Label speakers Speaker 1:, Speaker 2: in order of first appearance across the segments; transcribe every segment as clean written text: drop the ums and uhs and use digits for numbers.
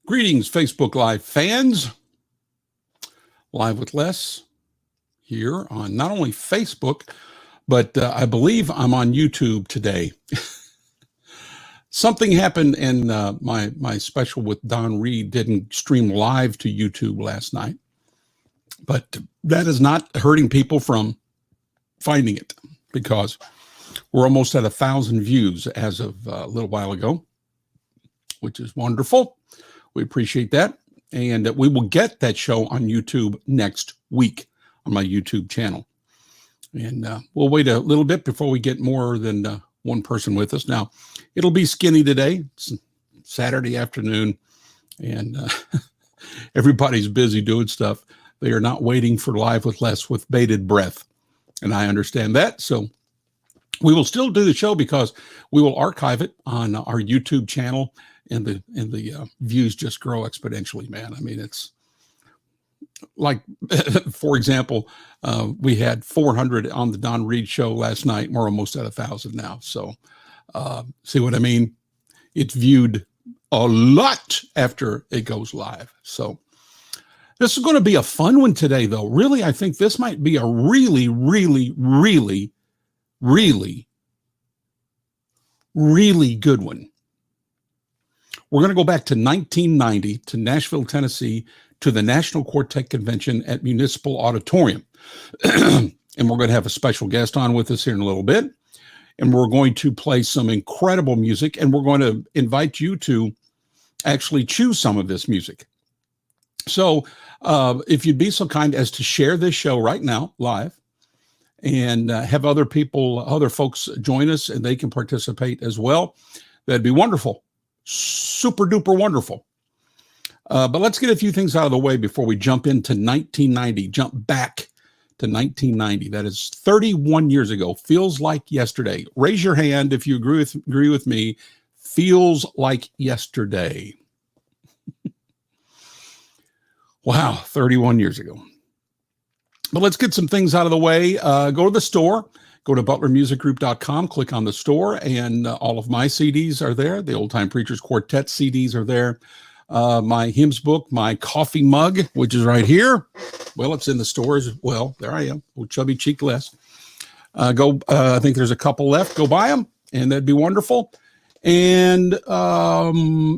Speaker 1: Greetings, Facebook Live fans. Live with Les here on not only Facebook, but I believe I'm on YouTube today. Something happened and my special with Don Reed didn't stream live to YouTube last night, but that is not hurting people from finding it because we're almost at 1,000 views as of a little while ago, which is wonderful. We appreciate that. And we will get that show on YouTube next week on my YouTube channel. And we'll wait a little bit before we get more than one person with us. Now, it'll be skinny today. It's Saturday afternoon, and everybody's busy doing stuff. They are not waiting for Live with Les with bated breath. And I understand that. So we will still do the show because we will archive it on our YouTube channel. And the views just grow exponentially, man. I mean, it's like, for example, we had 400 on the Don Reed show last night. We're almost at 1,000 now. So see what I mean? It's viewed a lot after it goes live. So this is going to be a fun one today, though. Really, I think this might be a really, really, really, really, really good one. We're going to go back to 1990 to Nashville, Tennessee, to the National Quartet Convention at Municipal Auditorium. And we're going to have a special guest on with us here in a little bit. And we're going to play some incredible music. And we're going to invite you to actually choose some of this music. So if you'd be so kind as to share this show right now, live, and have other people, other folks join us, and they can participate as well, that'd be wonderful. Super duper wonderful. But let's get a few things out of the way before we jump into 1990, jump back to 1990. That is 31 years ago. Feels like yesterday. Raise your hand if you agree with me. Feels like yesterday. Wow, 31 years ago. But let's get some things out of the way. Go to the store. Go to butlermusicgroup.com, click on the store, and all of my CDs are there. The Old Time Preachers Quartet CDs are there. My hymns book, my coffee mug, which is right here. Well, it's in the stores. Well, there I am, old chubby cheek Les. I think there's a couple left. Go buy them, and that'd be wonderful. And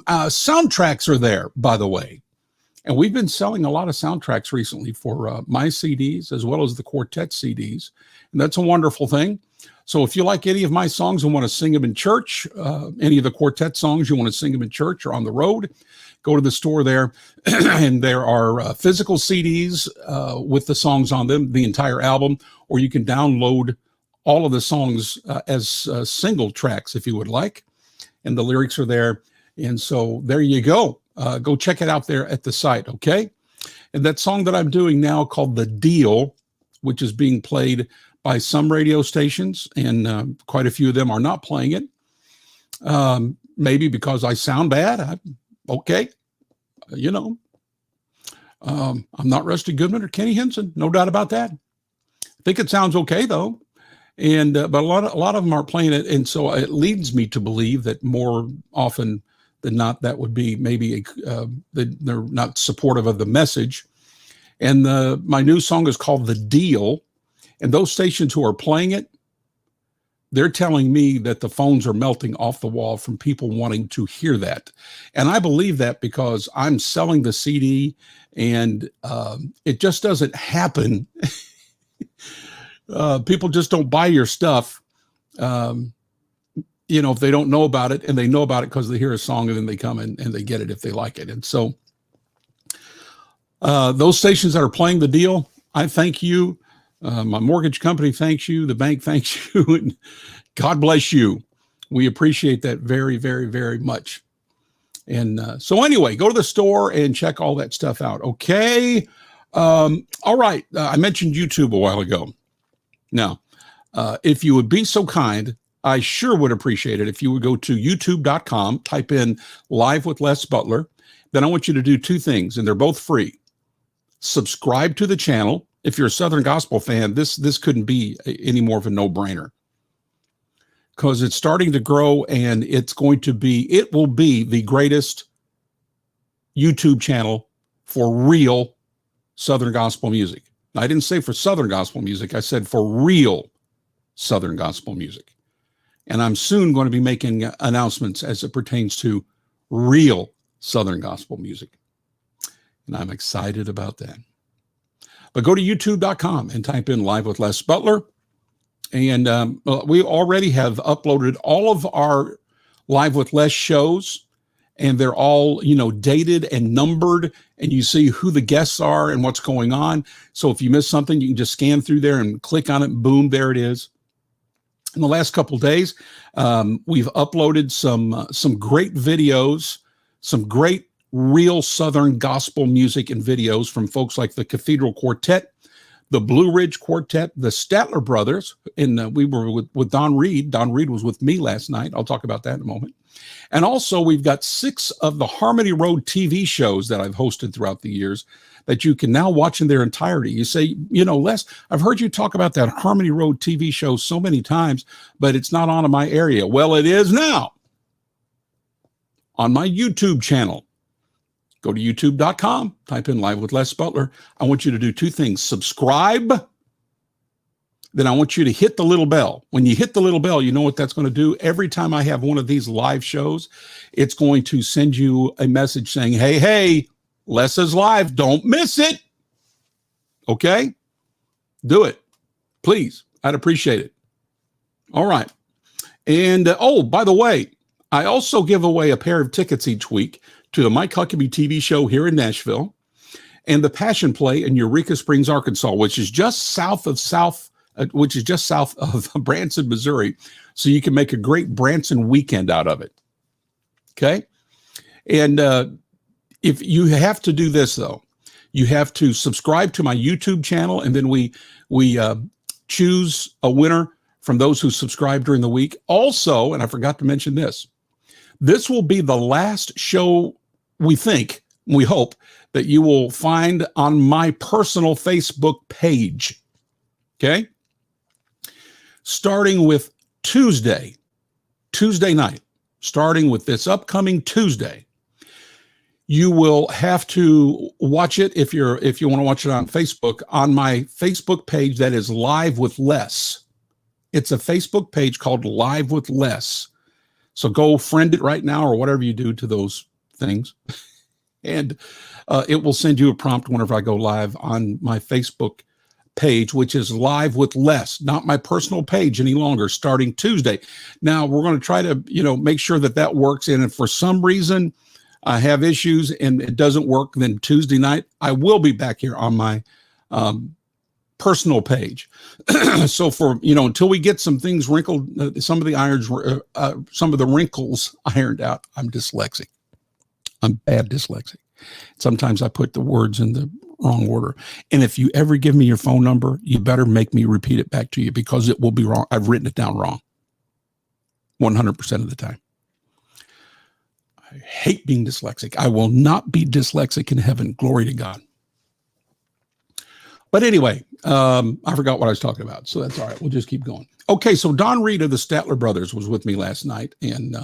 Speaker 1: soundtracks are there, by the way. And we've been selling a lot of soundtracks recently for my CDs as well as the quartet CDs. And that's a wonderful thing. So if you like any of my songs and want to sing them in church, any of the quartet songs, you want to sing them in church or on the road, go to the store there. And there are physical CDs with the songs on them, the entire album, or you can download all of the songs as single tracks if you would like. And the lyrics are there. And so there you go. Go check it out there at the site, okay? And that song that I'm doing now called The Deal, which is being played by some radio stations, and quite a few of them are not playing it. Maybe because I sound bad. Okay. You know, I'm not Rusty Goodman or Kenny Henson. No doubt about that. I think it sounds okay, though. And but a lot of them aren't playing it. And so it leads me to believe that more often than not, that would be maybe they're not supportive of the message. And my new song is called The Deal. And those stations who are playing it, they're telling me that the phones are melting off the wall from people wanting to hear that. And I believe that because I'm selling the CD, and it just doesn't happen. People just don't buy your stuff. You know, if they don't know about it, and they know about it because they hear a song and then they come and they get it if they like it. And so those stations that are playing The Deal, I thank you. My mortgage company thanks you. The bank thanks you. And God bless you. We appreciate that very, very, very much. And so anyway, go to the store and check all that stuff out. Okay. All right. I mentioned YouTube a while ago. Now, if you would be so kind, I sure would appreciate it if you would go to youtube.com, type in Live with Les Butler. Then I want you to do two things, and they're both free. Subscribe to the channel. If you're a Southern Gospel fan, this couldn't be any more of a no-brainer, because it's starting to grow, and it will be the greatest YouTube channel for real Southern gospel music. Now, I didn't say for Southern gospel music. I said for real Southern gospel music. And I'm soon going to be making announcements as it pertains to real Southern gospel music. And I'm excited about that. But go to youtube.com and type in Live with Les Butler. And we already have uploaded all of our Live with Les shows, and they're all, dated and numbered, and you see who the guests are and what's going on. So if you miss something, you can just scan through there and click on it. Boom, there it is. In the last couple of days, we've uploaded some great videos, some great real Southern gospel music and videos from folks like the Cathedral Quartet, the Blue Ridge Quartet, the Statler Brothers, and we were with Don Reed. Don Reed was with me last night. I'll talk about that in a moment. And also, we've got 6 of the Harmony Road TV shows that I've hosted throughout the years that you can now watch in their entirety. You say, Les, I've heard you talk about that Harmony Road TV show so many times, but it's not on in my area. Well, it is now on my YouTube channel. Go to youtube.com, type in Live with Les Butler. I want you to do 2 things. Subscribe. Then I want you to hit the little bell. When you hit the little bell, you know what that's going to do? Every time I have one of these live shows, it's going to send you a message saying, hey, Les is live. Don't miss it. Okay? Do it. Please. I'd appreciate it. All right. And, by the way, I also give away a pair of tickets each week to the Mike Huckabee TV show here in Nashville and the Passion Play in Eureka Springs, Arkansas, which is just south of Branson, Missouri. So you can make a great Branson weekend out of it. Okay. And if you have to do this, though, you have to subscribe to my YouTube channel. And then we choose a winner from those who subscribe during the week. Also, and I forgot to mention this will be the last show we hope that you will find on my personal Facebook page. Okay. Starting with Tuesday night, starting with this upcoming Tuesday, you will have to watch it if you want to watch it on Facebook, on my Facebook page that is Live with Les. It's a Facebook page called Live with Les. So go friend it right now or whatever you do to those things. And it will send you a prompt whenever I go live on my Facebook page, which is Live with Les, not my personal page any longer, starting Tuesday. Now, we're going to try to, make sure that works. And if for some reason I have issues and it doesn't work, then Tuesday night, I will be back here on my personal page. So for, until we get some things wrinkled, some of the wrinkles ironed out, I'm dyslexic. I'm bad dyslexic. Sometimes I put the words in the wrong order. And if you ever give me your phone number, you better make me repeat it back to you because it will be wrong. I've written it down wrong 100% of the time. I hate being dyslexic. I will not be dyslexic in heaven. Glory to God. But anyway, I forgot what I was talking about. So that's all right. We'll just keep going. Okay. So Don Reed of the Statler Brothers was with me last night. And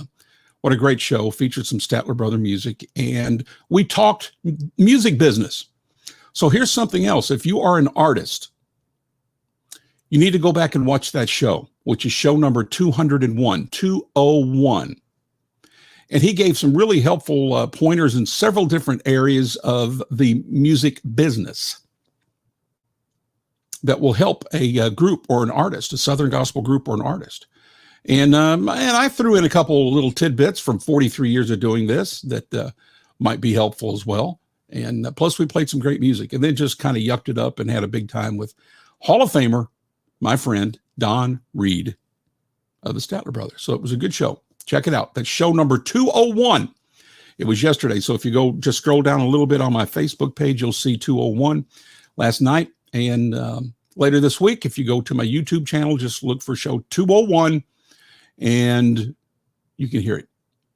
Speaker 1: what a great show. Featured some Statler Brother music. And we talked music business. So here's something else. If you are an artist, you need to go back and watch that show, which is show number 201. And he gave some really helpful pointers in several different areas of the music business that will help a group or an artist, a Southern gospel group or an artist. And I threw in a couple little tidbits from 43 years of doing this that might be helpful as well. And plus we played some great music and then just kind of yucked it up and had a big time with Hall of Famer, my friend, Don Reed of the Statler Brothers. So it was a good show. Check it out. That's show number 201. It was yesterday. So if you go just scroll down a little bit on my Facebook page, you'll see 201 last night. And later this week, if you go to my YouTube channel, just look for show 201 and you can hear it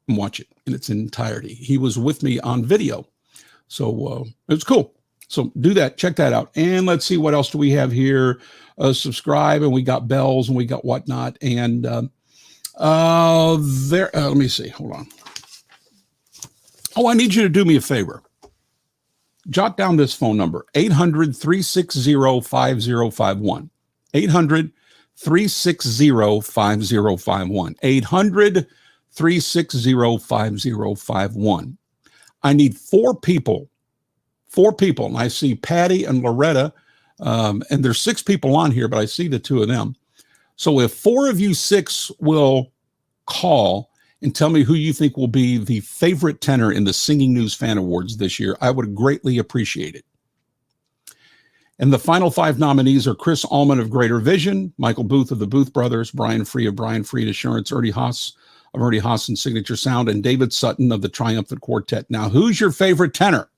Speaker 1: and watch it in its entirety. He was with me on video. So it was cool. So do that. Check that out. And let's see, what else do we have here? Subscribe, and we got bells and we got whatnot. And let me see. Hold on. Oh, I need you to do me a favor. jot down this phone number, 800-360-5051. 800-360-5051. 800-360-5051. I need four people, and I see Patty and Loretta, and there's six people on here, but I see the two of them. So if four of you six will call and tell me who you think will be the favorite tenor in the Singing News Fan Awards this year, I would greatly appreciate it. And the final five nominees are Chris Allman of Greater Vision, Michael Booth of the Booth Brothers, Brian Free of Brian Free Assurance, Ernie Haas of Ernie Haas and Signature Sound, and David Sutton of the Triumphant Quartet. Now, who's your favorite tenor?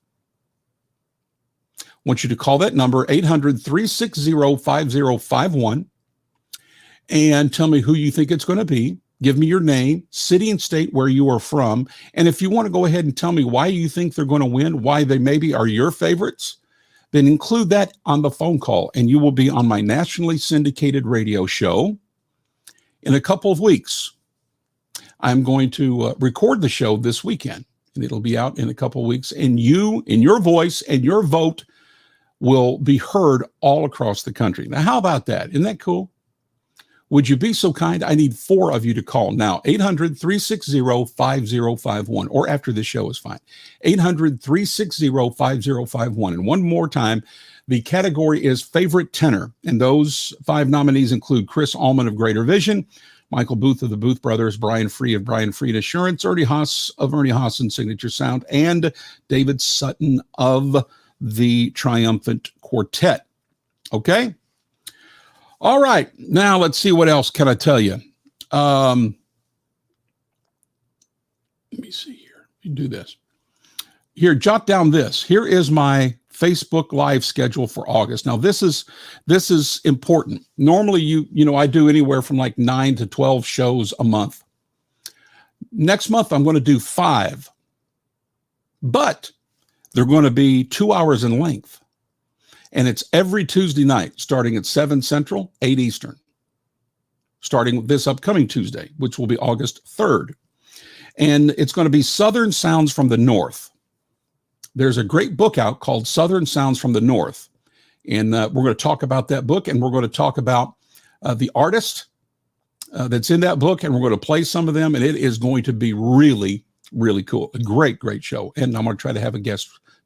Speaker 1: I want you to call that number, 800-360-5051, and tell me who you think it's going to be. Give me your name, city and state where you are from. And if you want to go ahead and tell me why you think they're going to win, why they maybe are your favorites, then include that on the phone call, and you will be on my nationally syndicated radio show in a couple of weeks. I'm going to record the show this weekend, and it'll be out in a couple of weeks. And you, in your voice and your vote, will be heard all across the country. Now, how about that? Isn't that cool? Would you be so kind? I need four of you to call now. 800-360-5051, or after the show is fine. 800-360-5051. And one more time, the category is favorite tenor. And those five nominees include Chris Allman of Greater Vision, Michael Booth of the Booth Brothers, Brian Free of Brian Free Assurance, Ernie Haas of Ernie Haas and Signature Sound, and David Sutton of the Triumphant Quartet. Okay? All right. Now let's see, what else can I tell you? Let me see here. Let me do this. Here, jot down this. Here is my Facebook Live schedule for August. Now, this is important. Normally, you know, I do anywhere from like 9 to 12 shows a month. Next month, I'm going to do 5, but they're going to be 2 hours in length. And it's every Tuesday night, starting at 7 Central, 8 Eastern, starting this upcoming Tuesday, which will be August 3rd. And it's going to be Southern Sounds from the North. There's a great book out called Southern Sounds from the North. And we're going to talk about that book, and we're going to talk about the artist that's in that book, and we're going to play some of them, and it is going to be really, really cool. A great, great show. And I'm going to try to have a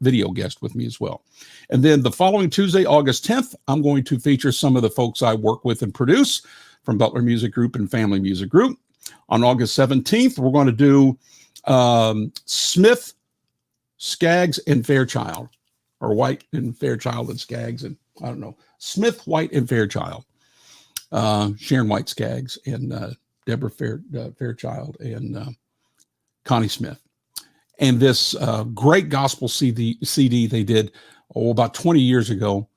Speaker 1: video guest with me as well. And then the following Tuesday, August 10th, I'm going to feature some of the folks I work with and produce from Butler Music Group and Family Music Group. On August 17th, we're going to do Smith, Skaggs, and Fairchild, or White and Fairchild and Skaggs, and I don't know, Smith, White, and Fairchild. Sharon White Skaggs and Deborah Fairchild and Connie Smith. And this great gospel CD they did about 20 years ago.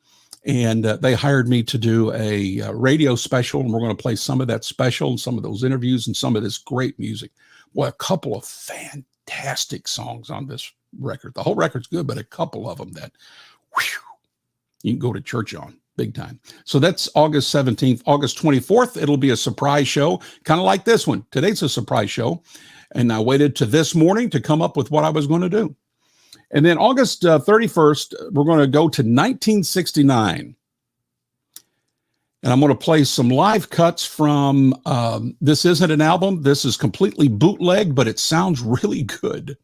Speaker 1: And they hired me to do a radio special. And we're going to play some of that special and some of those interviews and some of this great music. Well, a couple of fantastic songs on this record. The whole record's good, but a couple of them that you can go to church on big time. So that's August 17th. August 24th, it'll be a surprise show, kind of like this one. Today's a surprise show. And I waited to this morning to come up with what I was going to do. And then August 31st, we're going to go to 1969. And I'm going to play some live cuts from, this isn't an album. This is completely bootleg, but it sounds really good.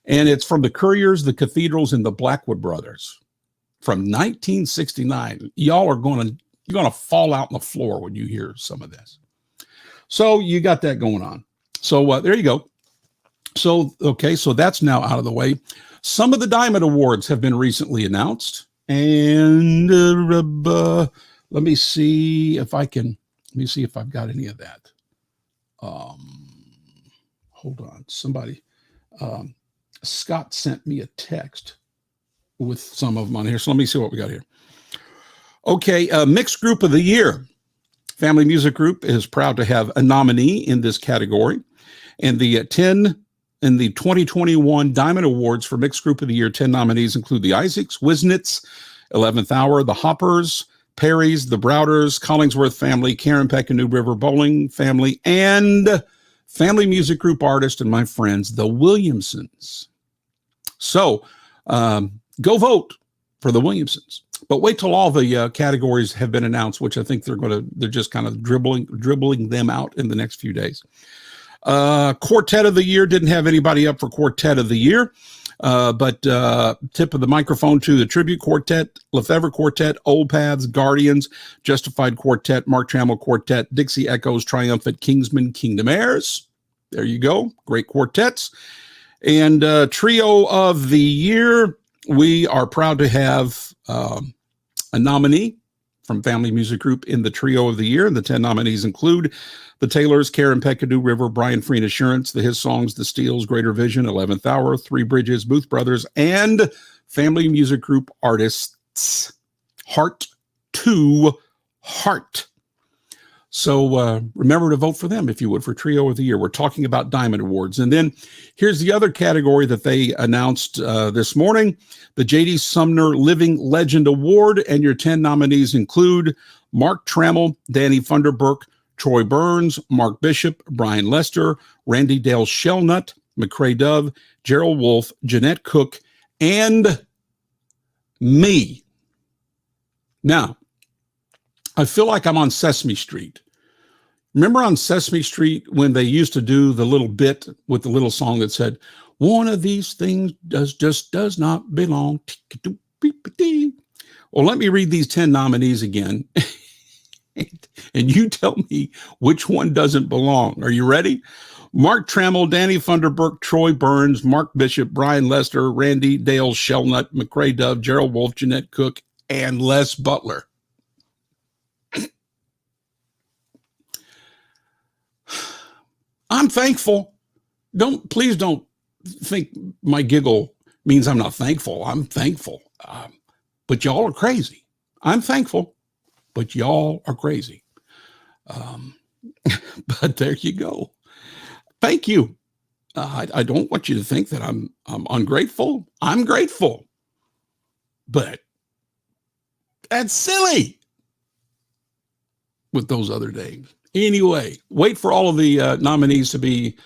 Speaker 1: And it's from the Couriers, the Cathedrals, and the Blackwood Brothers from 1969. You're going to fall out on the floor when you hear some of this. So you got that going on. So there you go. So, okay, so that's now out of the way. Some of the Diamond Awards have been recently announced. And let me see if I've got any of that. Hold on. Somebody, Scott sent me a text with some of them on here. So let me see what we got here. Okay, Mixed Group of the Year. Family Music Group is proud to have a nominee in this category. And the 2021 Diamond Awards for Mixed Group of the Year, 10 nominees include the Isaacs, Wisnitz, 11th Hour, the Hoppers, Perry's, the Browders, Collingsworth Family, Karen Peck and New River Bowling Family, and Family Music Group artist and my friends, the Williamsons. So go vote for the Williamsons. But wait till all the categories have been announced, which I think they're just kind of dribbling them out in the next few days. Quartet of the Year, didn't have anybody up for Quartet of the Year. But tip of the microphone to the Tribute Quartet, Lefevre Quartet, Old Paths, Guardians, Justified Quartet, Mark Trammell Quartet, Dixie Echoes, Triumphant, Kingsmen, Kingdom Heirs. There you go. Great quartets. And Trio of the Year, we are proud to have a nominee from Family Music Group in the Trio of the Year. And the 10 nominees include the Taylors, Karen Pekadu River, Brian Free and Assurance, the His Songs, the Steels, Greater Vision, 11th Hour, Three Bridges, Booth Brothers, and Family Music Group artists, Heart to Heart. So remember to vote for them, if you would, for Trio of the Year. We're talking about Diamond Awards. And then here's the other category that they announced this morning, the J.D. Sumner Living Legend Award. And your 10 nominees include Mark Trammell, Danny Funderburk, Troy Burns, Mark Bishop, Brian Lester, Randy Dale Shellnut, McCrae Dove, Gerald Wolfe, Jeanette Cook, and me. Now, I feel like I'm on Sesame Street. Remember on Sesame Street when they used to do the little bit with the little song that said, one of these things does not belong. Well, let me read these 10 nominees again. And you tell me which one doesn't belong. Are you ready? Mark Trammell, Danny Funderburk, Troy Burns, Mark Bishop, Brian Lester, Randy Dale Shellnut, McCrae Dove, Gerald Wolfe, Jeanette Cook, and Les Butler. I'm thankful. Please don't think my giggle means I'm not thankful. I'm thankful. But y'all are crazy. I'm thankful, but y'all are crazy. But there you go. Thank you. I don't want you to think that I'm ungrateful. I'm grateful. But that's silly with those other names. Anyway, wait for all of the nominees to be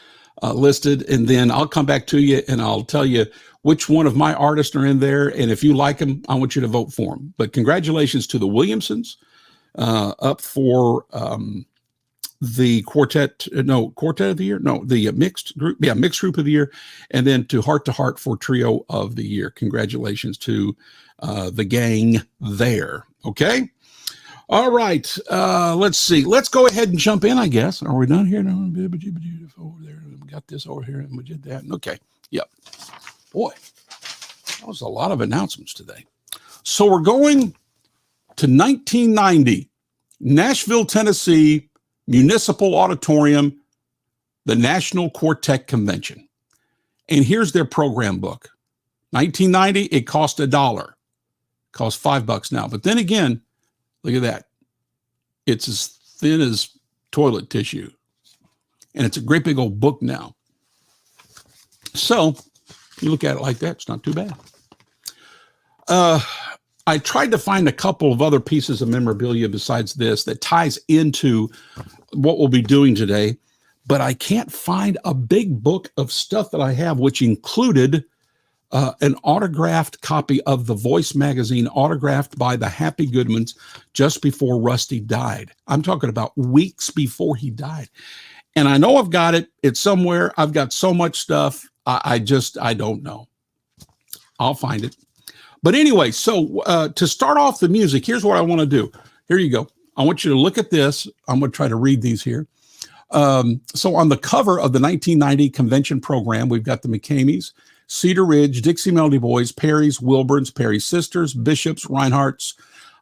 Speaker 1: listed, and then I'll come back to you and I'll tell you which one of my artists are in there. And if you like them, I want you to vote for them. But congratulations to the Williamsons up for the Quartet of the Year. No, the mixed group. Yeah, mixed group of the year. And then to Heart for Trio of the Year. Congratulations to the gang there. Okay. All right, let's see. Let's go ahead and jump in, I guess. Are we done here? No, over there. We got this over here, and we did that. Okay, yep. Boy, that was a lot of announcements today. So we're going to 1990, Nashville, Tennessee, Municipal Auditorium, the National Quartet Convention. And here's their program book. 1990, it cost $1. It costs $5 now. But then again, look at that. It's as thin as toilet tissue. And it's a great big old book now. So you look at it like that, it's not too bad. I tried to find a couple of other pieces of memorabilia besides this that ties into what we'll be doing today, but I can't find a big book of stuff that I have, which included an autographed copy of The Voice magazine, autographed by the Happy Goodmans just before Rusty died. I'm talking about weeks before he died. And I know I've got it. It's somewhere. I've got so much stuff. I don't know. I'll find it. But anyway, so to start off the music, here's what I want to do. Here you go. I want you to look at this. I'm going to try to read these here. So on the cover of the 1990 convention program, we've got the McCameys, Cedar Ridge, Dixie Melody Boys, Perry's, Wilburns, Perry Sisters, Bishops, Reinhardt's,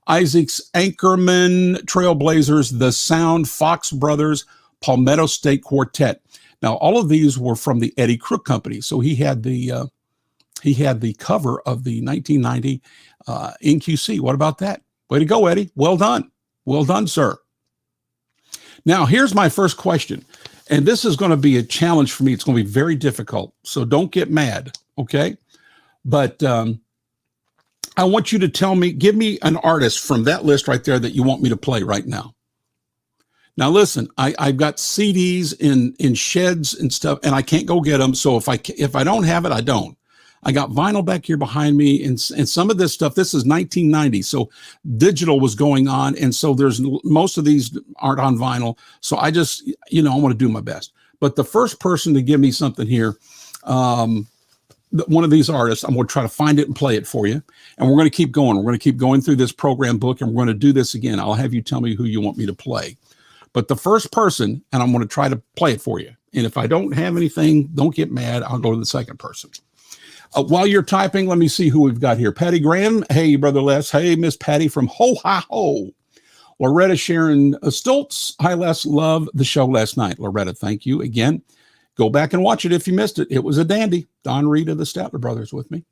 Speaker 1: Isaacs, Anchorman, Trailblazers, The Sound, Fox Brothers, Palmetto State Quartet. Now, all of these were from the Eddie Crook Company. So he had the cover of the 1990 NQC. What about that? Way to go, Eddie. Well done. Well done, sir. Now, here's my first question. And this is going to be a challenge for me. It's going to be very difficult. So don't get mad, okay? But I want you to tell me, give me an artist from that list right there that you want me to play right now. Now, listen, I've got CDs in sheds and stuff, and I can't go get them. So if I don't have it, I don't. I got vinyl back here behind me, and some of this stuff, this is 1990, so digital was going on, and so most of these aren't on vinyl, so I just, I want to do my best. But the first person to give me something here, one of these artists, I'm going to try to find it and play it for you, and we're going to keep going. We're going to keep going through this program book, and we're going to do this again. I'll have you tell me who you want me to play. But the first person, and I'm going to try to play it for you, and if I don't have anything, don't get mad. I'll go to the second person. While you're typing, let me see who we've got here. Patty Graham. Hey, Brother Les. Hey, Miss Patty from Ho-Ha-Ho. Loretta Sharon Stoltz. Hi, Les. Love the show last night. Loretta, thank you again. Go back and watch it if you missed it. It was a dandy. Don Reed of the Statler Brothers with me.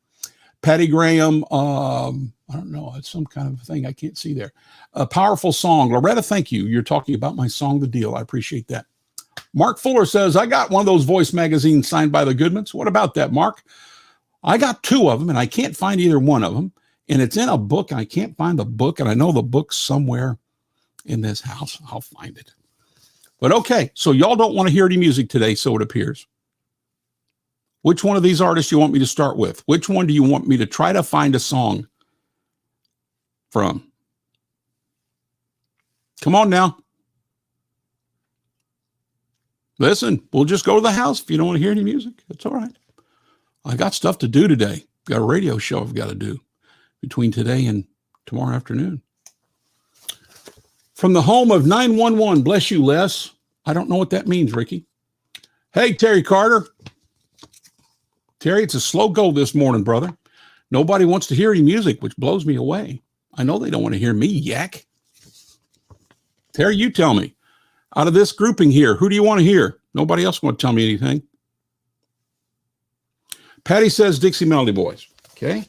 Speaker 1: Patty Graham. I don't know. It's some kind of thing I can't see there. A powerful song. Loretta, thank you. You're talking about my song, The Deal. I appreciate that. Mark Fuller says, I got one of those voice magazines signed by the Goodmans. What about that, Mark? I got two of them, and I can't find either one of them. And it's in a book, and I can't find the book, and I know the book's somewhere in this house. I'll find it. But okay, so y'all don't want to hear any music today, so it appears. Which one of these artists do you want me to start with? Which one do you want me to try to find a song from? Come on now. Listen, we'll just go to the house if you don't want to hear any music. That's all right. I got stuff to do today. Got a radio show I've got to do between today and tomorrow afternoon. From the home of 911, bless you, Les. I don't know what that means, Ricky. Hey, Terry Carter. Terry, it's a slow go this morning, brother. Nobody wants to hear any music, which blows me away. I know they don't want to hear me, yak. Terry, you tell me. Out of this grouping here, who do you want to hear? Nobody else want to tell me anything. Patty says Dixie Melody Boys. Okay.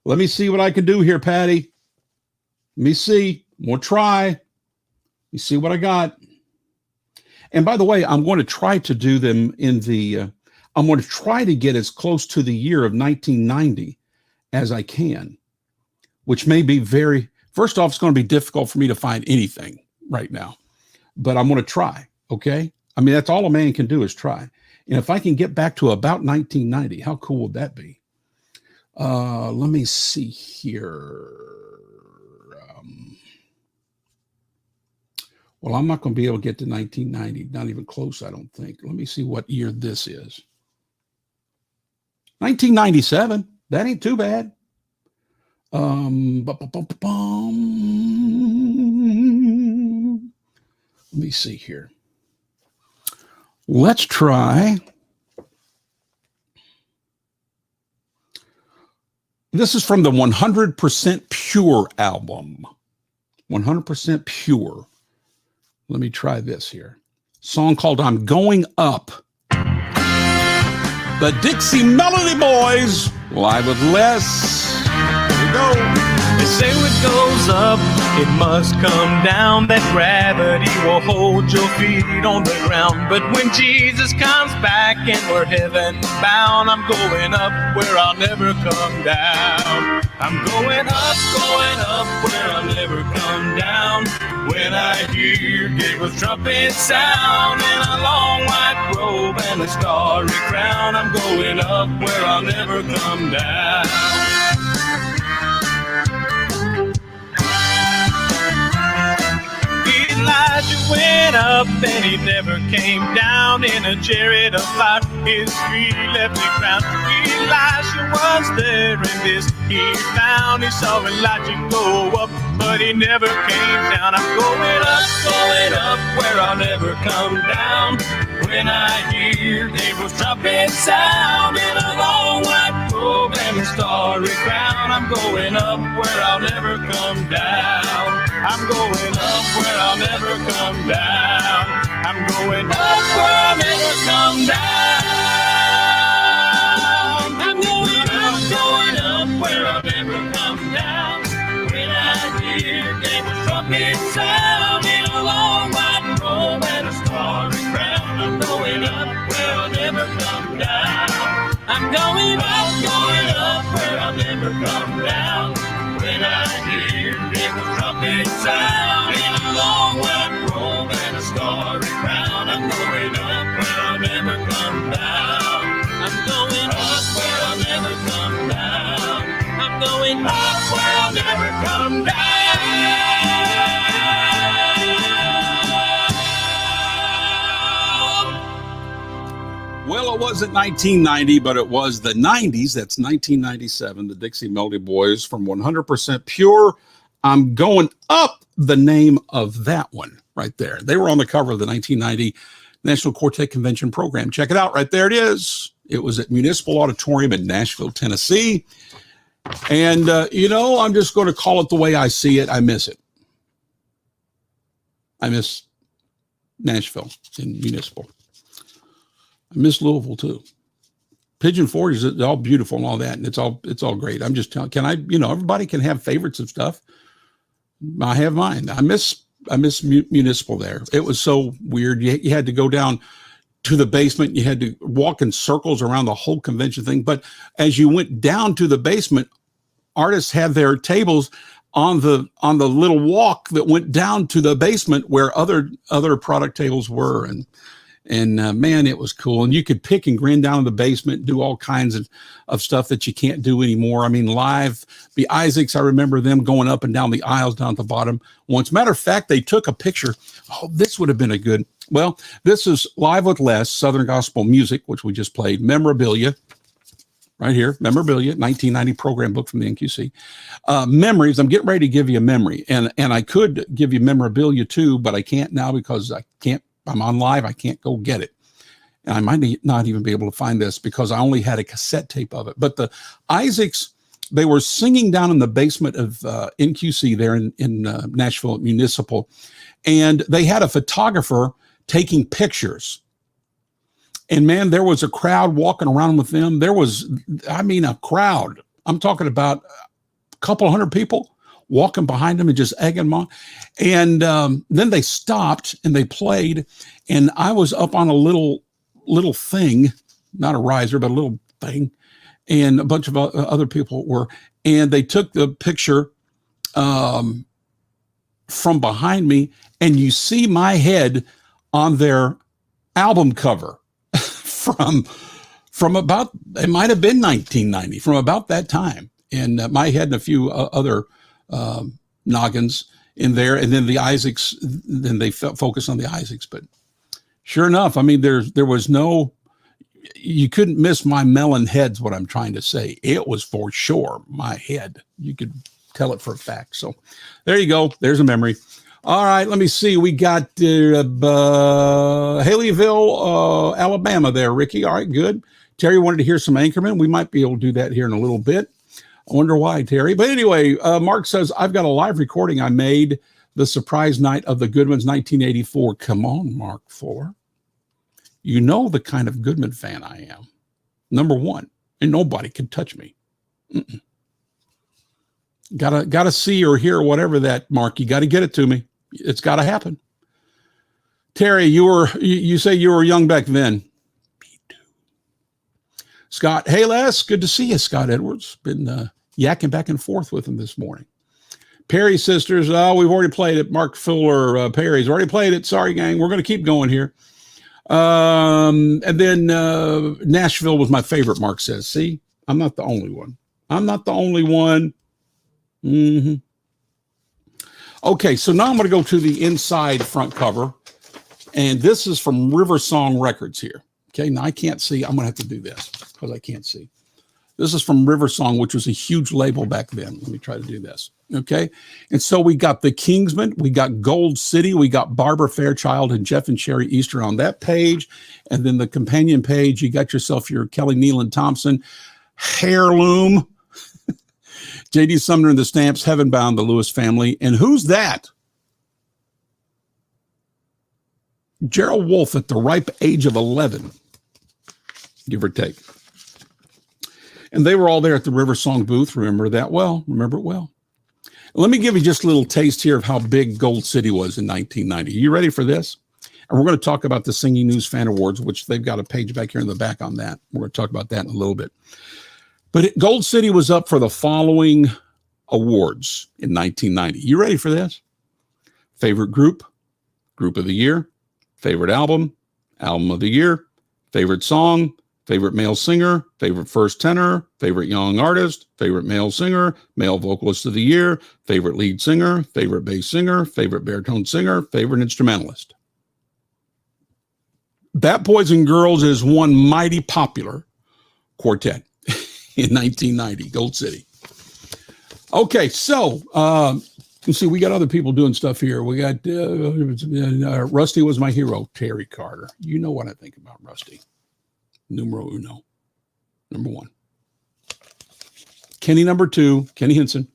Speaker 1: Let me see what I can do here, Patty. Let me see. We'll try. Let me see what I got. And by the way, I'm going to try to do them in the, I'm going to try to get as close to the year of 1990 as I can, which may be first off, it's going to be difficult for me to find anything right now, but I'm going to try. Okay. I mean, that's all a man can do is try. And if I can get back to about 1990, how cool would that be? Let me see here. Well, I'm not going to be able to get to 1990. Not even close, I don't think. Let me see what year this is. 1997. That ain't too bad. Let me see here. Let's try. This is from the 100% Pure album. 100% Pure. Let me try this here. Song called I'm Going Up. The Dixie Melody Boys, live with Les. Here we go.
Speaker 2: They say what goes up, it must come down. That gravity will hold your feet on the ground. But when Jesus comes back and we're heaven bound, I'm going up where I'll never come down. I'm going up where I'll never come down. When I hear Gabriel's trumpet sound and a long white robe and a starry crown, I'm going up where I'll never come down. Elijah went up and he never came down. In a chariot of fire his feet left the ground. Elijah was there and this he found. He saw Elijah go up but he never came down. I'm going up where I'll never come down. When I hear Gabriel's trumpet sound in a long white robe and a starry crown, I'm going up where I'll never come down. I'm going up where I'll never come down. I'm going up where I'll never come down. I'm going up where I'll never come down. When I hear Gabriel's trumpet sound in a long white robe and a starry crown, I'm going up where I'll never come down. I'm going up where I'll never come down. When I hear Gabriel's trumpet sound in a long white robe and a starry crown, I'm going up where I'll never come down. I'm going up
Speaker 1: Well, it wasn't 1990, but it was the 90s. That's 1997. The Dixie Melody Boys from 100% Pure. I'm going up, the name of that one right there. They were on the cover of the 1990 National Quartet Convention program. Check it out. Right there it is. It was at Municipal Auditorium in Nashville, Tennessee. And, I'm just going to call it the way I see it. I miss it. I miss Nashville and Municipal. I miss Louisville too. Pigeon Forge is all beautiful and all that, and it's all great. I'm just telling. Everybody can have favorites of stuff. I have mine. I miss Municipal there. It was so weird. You had to go down to the basement. You had to walk in circles around the whole convention thing. But as you went down to the basement, artists had their tables on the little walk that went down to the basement where other product tables were, and man, it was cool. And you could pick and grin down in the basement, do all kinds of stuff that you can't do anymore. I mean, live, the Isaacs, I remember them going up and down the aisles down at the bottom once. Matter of fact, they took a picture. Oh, this would have been this is Live with Les, Southern Gospel Music, which we just played. Memorabilia, right here, Memorabilia, 1990 program book from the NQC. Memories, I'm getting ready to give you a memory. And I could give you Memorabilia too, but I can't now because I'm on live. I can't go get it. And I might not even be able to find this because I only had a cassette tape of it. But the Isaacs, they were singing down in the basement of NQC there in Nashville Municipal. And they had a photographer taking pictures. And man, there was a crowd walking around with them. There was, a crowd. I'm talking about a couple hundred people walking behind them and just egging them on. And then they stopped and they played. And I was up on a little thing, not a riser, but a little thing. And a bunch of other people were. And they took the picture from behind me. And you see my head on their album cover from about, it might have been 1990, from about that time. And my head and a few other noggins in there, and then the Isaacs, then they focus on the Isaacs. But sure enough, there was you couldn't miss my melon heads, what I'm trying to say. It was for sure my head. You could tell it for a fact. So there you go. There's a memory. All right, let me see. We got Haleyville, Alabama there, Ricky. All right, good. Terry wanted to hear some Anchorman. We might be able to do that here in a little bit. I wonder why, Terry. But anyway, Mark says, I've got a live recording I made the surprise night of the Goodmans 1984. Come on, Mark Fuller. You know the kind of Goodman fan I am. Number one, and nobody can touch me. Gotta see or hear whatever that, Mark. You got to get it to me. It's got to happen. Terry, you say you were young back then. Me too. Scott, hey Les, good to see you, Scott Edwards. Been yakking back and forth with him this morning. Perry sisters, we've already played it. Mark Fuller, Perry's already played it. Sorry, gang. We're going to keep going here. And then Nashville was my favorite, Mark says. See, I'm not the only one. Mm-hmm. Okay, so now I'm going to go to the inside front cover. And this is from River Song Records here. Okay, now I can't see. I'm going to have to do this because I can't see. This is from River Song, which was a huge label back then. Let me try to do this. Okay, and so we got the Kingsmen, we got Gold City, we got Barbara Fairchild and Jeff and Sherry Easter on that page. And then the companion page, you got yourself your Kelly Nealon Thompson, Heirloom, J.D. Sumner and the Stamps, Heaven Bound, the Lewis Family. And who's that? Gerald Wolfe at the ripe age of 11, give or take. And they were all there at the River Song booth. Remember it well. Let me give you just a little taste here of how big Gold City was in 1990. You ready for this? And we're going to talk about the Singing News Fan Awards, which they've got a page back here in the back on that. We're going to talk about that in a little bit. But Gold City was up for the following awards in 1990. You ready for this? Favorite group, group of the year, favorite album, album of the year, favorite song, favorite male singer, favorite first tenor, favorite young artist, favorite male singer, male vocalist of the year, favorite lead singer, favorite bass singer, favorite baritone singer, favorite instrumentalist. That Boys and Girls is one mighty popular quartet in 1990, Gold City. Okay, so you see, we got other people doing stuff here. We got Rusty was my hero, Terry Carter. You know what I think about Rusty. Numero uno, number one. Kenny, number two. Kenny Henson,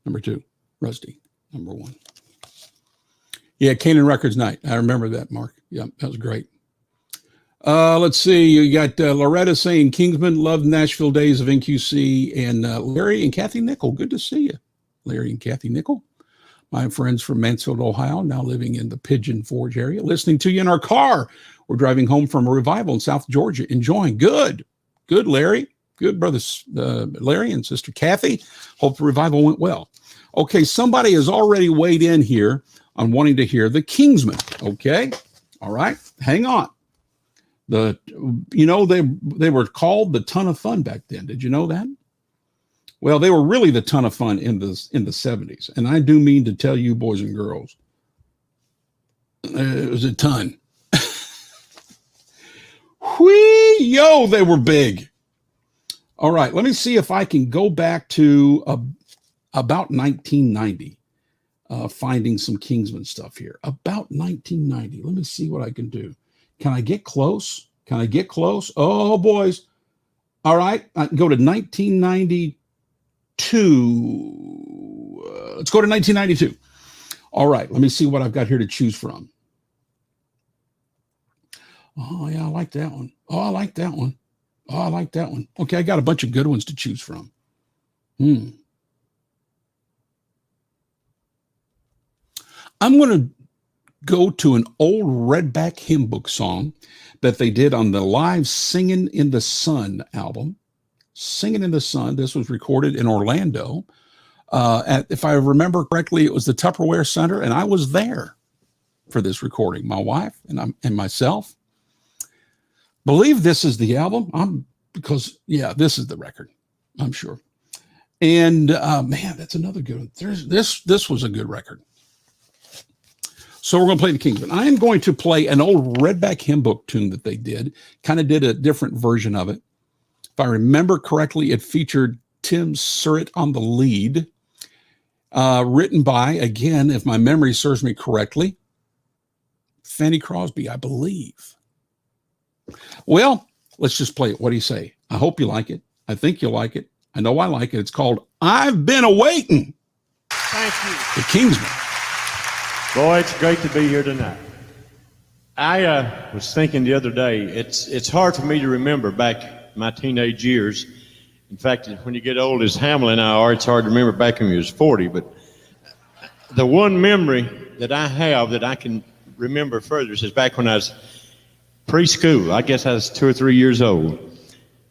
Speaker 1: number two. Rusty, number one. Yeah, Canaan Records Night. I remember that, Mark. Yeah, that was great. Let's see. You got Loretta saying Kingsman loved Nashville days of NQC, and Larry and Kathy Nickel. Good to see you, Larry and Kathy Nickel. My friends from Mansfield, Ohio, now living in the Pigeon Forge area, listening to you in our car. We're driving home from a revival in South Georgia, enjoying. Good, Larry. Good, brothers, Larry and Sister Kathy. Hope the revival went well. Okay, somebody has already weighed in here on wanting to hear the Kingsmen. Okay, all right, hang on. They were called the Ton of Fun back then. Did you know that? Well, they were really the Ton of Fun in the 70s, and I do mean to tell you, boys and girls, it was a ton. Whee, yo, they were big. All right, let me see if I can go back to about 1990, finding some Kingsman stuff here. About 1990. Let me see what I can do. Can I get close? Can I get close? Oh, boys. All right, I can go to 1992. Let's go to 1992. All right, let me see what I've got here to choose from. Oh, yeah, I like that one. Oh, I like that one. Oh, I like that one. Okay, I got a bunch of good ones to choose from. I'm going to go to an old Redback hymn book song that they did on the live Singing in the Sun album. Singing in the Sun. This was recorded in Orlando. If I remember correctly, it was the Tupperware Center, and I was there for this recording. My wife and myself. Believe this is the album. Because this is the record, I'm sure. And man, that's another good one. This was a good record. So we're going to play the Kingsmen. I am going to play an old Redback hymn book tune that they did. Kind of did a different version of it. If I remember correctly, it featured Tim Surratt on the lead. Written by, again, if my memory serves me correctly, Fanny Crosby, I believe. Well, let's just play it. What do you say? I hope you like it. I think you'll like it. I know I like it. It's called I've Been A-Waitin'.
Speaker 3: Thank you.
Speaker 1: The Kingsmen.
Speaker 3: Boy, it's great to be here tonight. I was thinking the other day, it's hard for me to remember back my teenage years. In fact, when you get old as Hamlin and I are, it's hard to remember back when he was 40. But the one memory that I have that I can remember further is back when I was preschool. I guess I was 2 or 3 years old.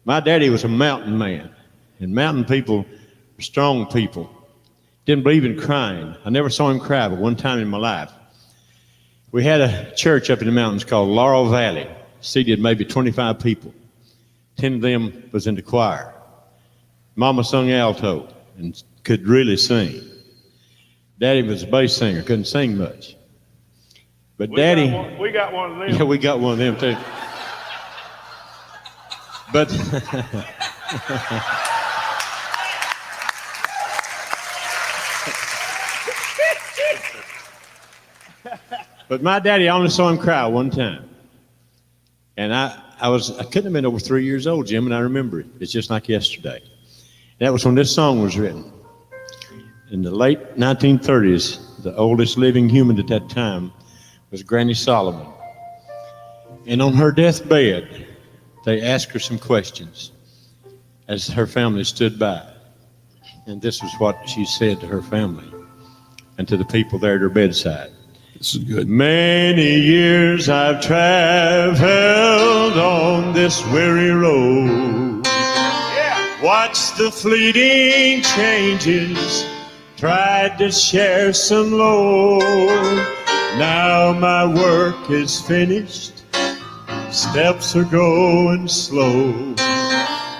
Speaker 3: My daddy was a mountain man, and mountain people were strong people. Didn't believe in crying. I never saw him cry, but one time in my life. We had a church up in the mountains called Laurel Valley, seated maybe 25 people. 10 of them was in the choir. Mama sung alto and could really sing. Daddy was a bass singer, couldn't sing much. But Daddy...
Speaker 4: We got one of them.
Speaker 3: Yeah, we got one of them too. But... But my daddy, I only saw him cry one time. And I couldn't have been over 3 years old, Jim, and I remember it. It's just like yesterday. That was when this song was written. In the late 1930s, the oldest living human at that time was Granny Solomon. And on her deathbed, they asked her some questions as her family stood by. And this was what she said to her family and to the people there at her bedside.
Speaker 1: This is good.
Speaker 3: Many years I've traveled on this weary road. Yeah. Watched the fleeting changes, tried to share some load. Now my work is finished, steps are going slow.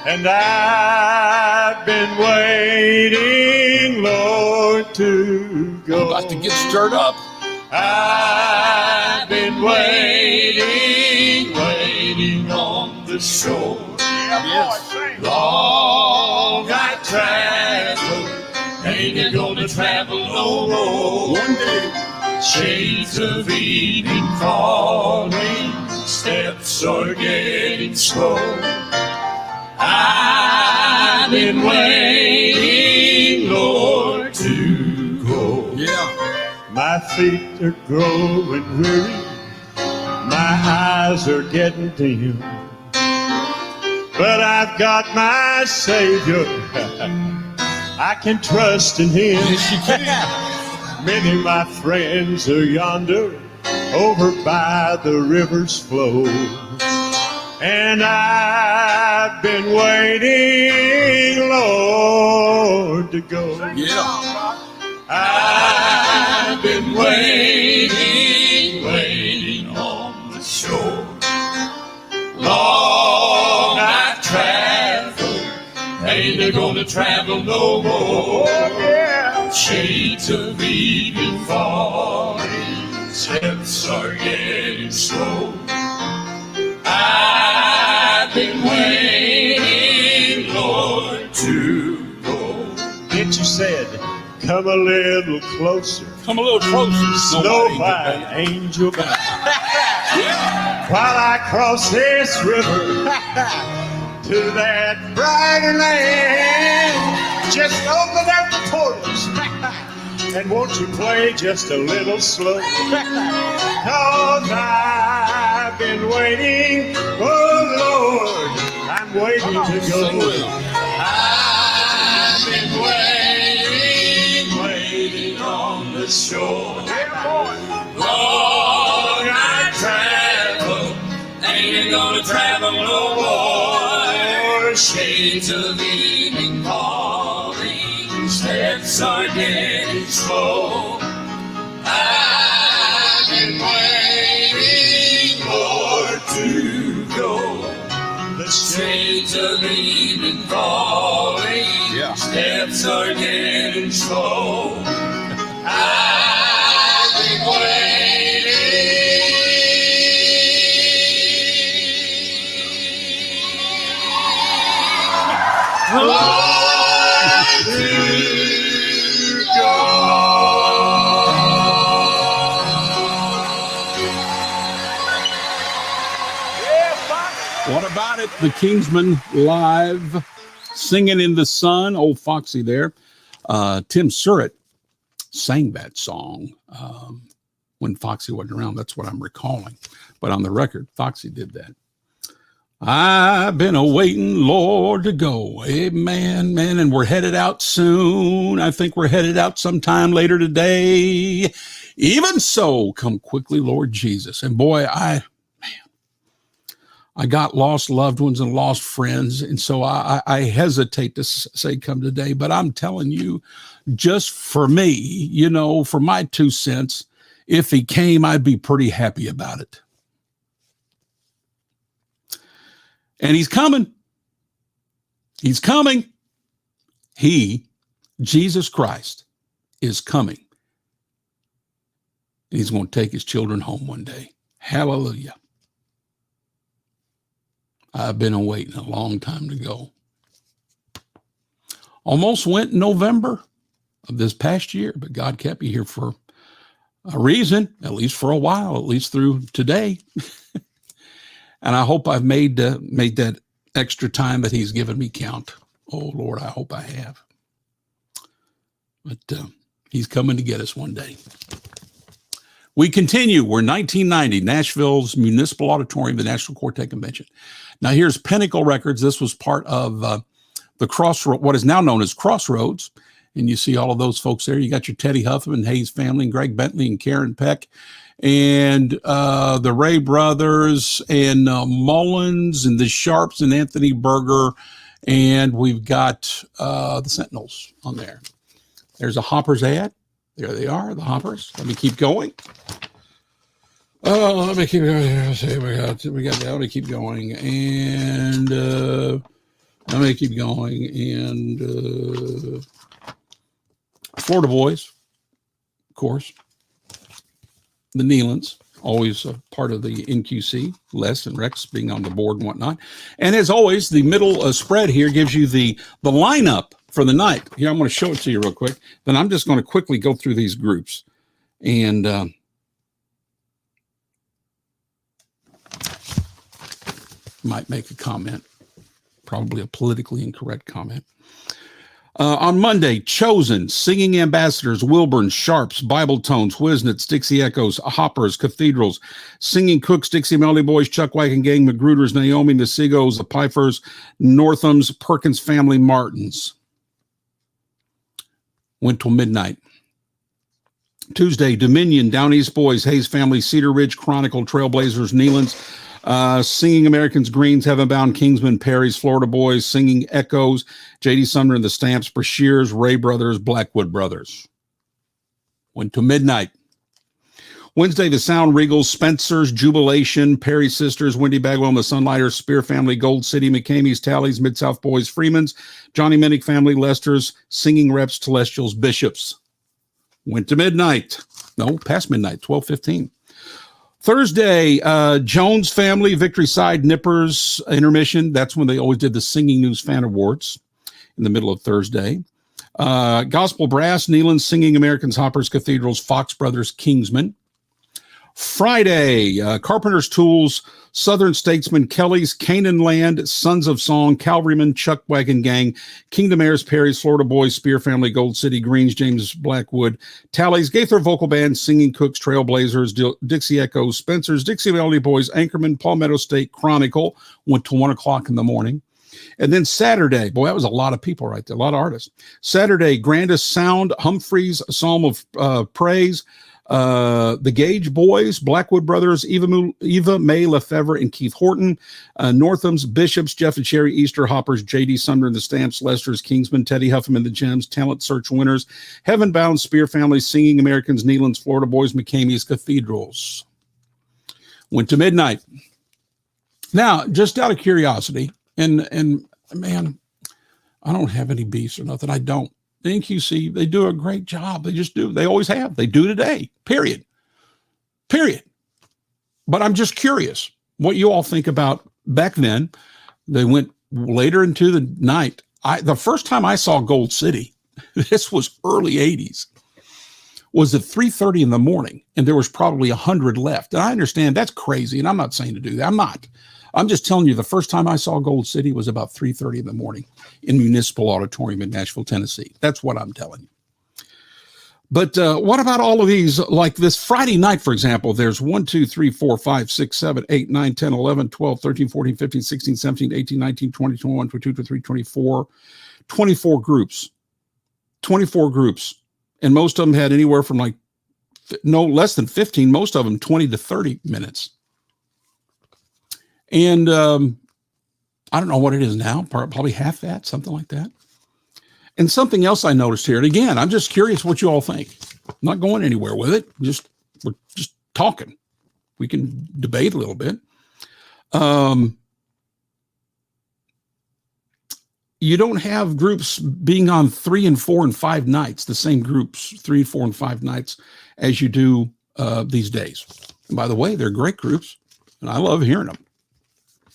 Speaker 3: And I've been waiting, Lord, to go.
Speaker 1: I'm about to get stirred up.
Speaker 3: I've been waiting.
Speaker 2: shore. Long I travel, ain't gonna travel no more.
Speaker 1: One day.
Speaker 2: Shades of evening falling, steps are getting slow. I've been waiting, Lord, to go.
Speaker 1: Yeah.
Speaker 3: My feet are growing weary, my eyes are getting dim, but I've got my Savior. I can trust in Him.
Speaker 1: Yes, you can.
Speaker 3: Many of my friends are yonder, over by the river's flow, and I've been waiting, Lord, to go.
Speaker 1: Yeah.
Speaker 2: I've been waiting on the shore. Long I've traveled, ain't gonna travel no more. Shades of evening falling, steps are getting slow. I've been waiting, Lord, to go.
Speaker 3: Yet you said, come a little closer,
Speaker 1: Come a little closer.
Speaker 3: Snow White angel bound. While I cross this river to that brighter land, just open up the portals and won't you play just a little slow? 'Cause I've been waiting, oh Lord, I'm waiting to go.
Speaker 2: I've been waiting on the shore. Long I travel, ain't gonna travel no more. Shades of evening falling, steps are getting slow. I've been waiting, Lord, to go. The shades of evening falling,
Speaker 1: Yeah.
Speaker 2: steps are getting slow. I've been waiting. Lord, to go.
Speaker 1: What about it? The Kingsmen live, singing in the sun. Old Foxy there. Tim Surratt sang that song when Foxy wasn't around. That's what I'm recalling. But on the record, Foxy did that. I've been awaiting, Lord, to go. Amen, man. And we're headed out soon. I think we're headed out sometime later today. Even so, come quickly, Lord Jesus. And boy, I got lost loved ones and lost friends. And so I hesitate to say come today, but I'm telling you, just for me, you know, for my 2 cents, if he came, I'd be pretty happy about it. And he's coming. He's coming. He, Jesus Christ, is coming. And he's going to take his children home one day. Hallelujah. I've been waiting a long time to go. Almost went in November of this past year, but God kept me here for a reason, at least for a while, at least through today. And I hope I've made that extra time that he's given me count. Oh, Lord, I hope I have. But he's coming to get us one day. We continue. We're 1990, Nashville's Municipal Auditorium, the National Quartet Convention. Now, here's Pinnacle Records. This was part of the Crossroads, what is now known as Crossroads. And you see all of those folks there. You got your Teddy Huffman, Hayes family, and Greg Bentley and Karen Peck, and the Ray brothers, and Mullins, and the Sharps, and Anthony Berger. And we've got the Sentinels on there. There's a Hoppers ad. There they are, the Hoppers. Let me keep going. Oh, let me keep going. Let me keep going. And let me keep going. And Florida Boys, of course. The Nealons. always a part of the NQC, Les and Rex being on the board and whatnot. And as always, the middle spread here gives you the lineup for the night. Here, I'm going to show it to you real quick. Then I'm just going to quickly go through these groups. And might make a comment, probably a politically incorrect comment. On Monday, Chosen, Singing Ambassadors, Wilburn, Sharps, Bible Tones, Wisnets, Dixie Echoes, Hoppers, Cathedrals, Singing Cooks, Dixie Melody Boys, Chuck Wagon Gang, Magruder's, Naomi, the Sigos, the Pipers, Northams, Perkins Family, Martins. Went till midnight. Tuesday, Dominion, Down East Boys, Hayes Family, Cedar Ridge, Chronicle, Trailblazers, Neelands, Singing Americans, Greens, Heavenbound, Kingsman, Perry's, Florida Boys, Singing Echoes, J.D. Sumner and the Stamps, Brashears, Ray Brothers, Blackwood Brothers. Went to midnight. Wednesday, the Sound Regals, Spencer's, Jubilation, Perry Sisters, Wendy Bagwell and the Sunlighters, Spear Family, Gold City, McCamey's, Tallies, Mid-South Boys, Freeman's, Johnny Minnick Family, Lester's, Singing Reps, Celestials, Bishops. Went to midnight. No, past midnight, 12:15. Thursday, Jones Family, Victory Side, Nippers, Intermission. That's when they always did the Singing News Fan Awards in the middle of Thursday. Gospel Brass, Neelands, Singing Americans, Hoppers, Cathedrals, Fox Brothers, Kingsmen. Friday, Carpenter's Tools, Southern Statesmen, Kelly's, Canaan Land, Sons of Song, Calvarymen, Chuck Wagon Gang, Kingdom Heirs, Perry's, Florida Boys, Spear Family, Gold City, Greens, James Blackwood, Tallies, Gaither Vocal Band, Singing Cooks, Trailblazers, Dixie Echoes, Spencer's, Dixie Melody Boys, Anchorman, Palmetto State, Chronicle, went till 1 o'clock in the morning. And then Saturday, boy, that was a lot of people right there, a lot of artists. Saturday, Grandest Sound, Humphreys, Psalm of Praise, the Gage Boys, Blackwood Brothers, Eva May Lefevre and Keith Horton, Northam's, Bishops, Jeff and Sherry, Easter Hoppers, J.D. Sumner and the Stamps, Lester's, Kingsman, Teddy Huffam and the Gems, Talent Search Winners, Heaven Bound, Spear Family, Singing Americans, Neelands, Florida Boys, McCamey's, Cathedrals. Went to midnight. Now, just out of curiosity, and man, I don't have any beefs or nothing. I don't. The NQC, they do a great job. They just do. They always have. They do today, period. But I'm just curious what you all think about back then. They went later into the night. The first time I saw Gold City, this was early 80s, was at 3:30 in the morning, and there was probably 100 left. And I understand that's crazy, and I'm not saying to do that. I'm not. I'm just telling you, the first time I saw Gold City was about 3:30 in the morning in Municipal Auditorium in Nashville, Tennessee. That's what I'm telling you. But what about all of these? Like this Friday night, for example, there's 1, 2, 3, 4, 5, 6, 7, 8, 9, 10, 11, 12, 13, 14, 15, 16, 17, 18, 19, 20, 21, 22, 23, 24, 24 groups. 24 groups. And most of them had anywhere from like no less than 15, most of them 20 to 30 minutes. And I don't know what it is now, probably half that, something like that. And something else I noticed here, and again, I'm just curious what you all think. I'm not going anywhere with it. We're just talking. We can debate a little bit. You don't have groups being on 3 and 4 and 5 nights, the same groups, 3, 4, and 5 nights as you do these days. And by the way, they're great groups, and I love hearing them.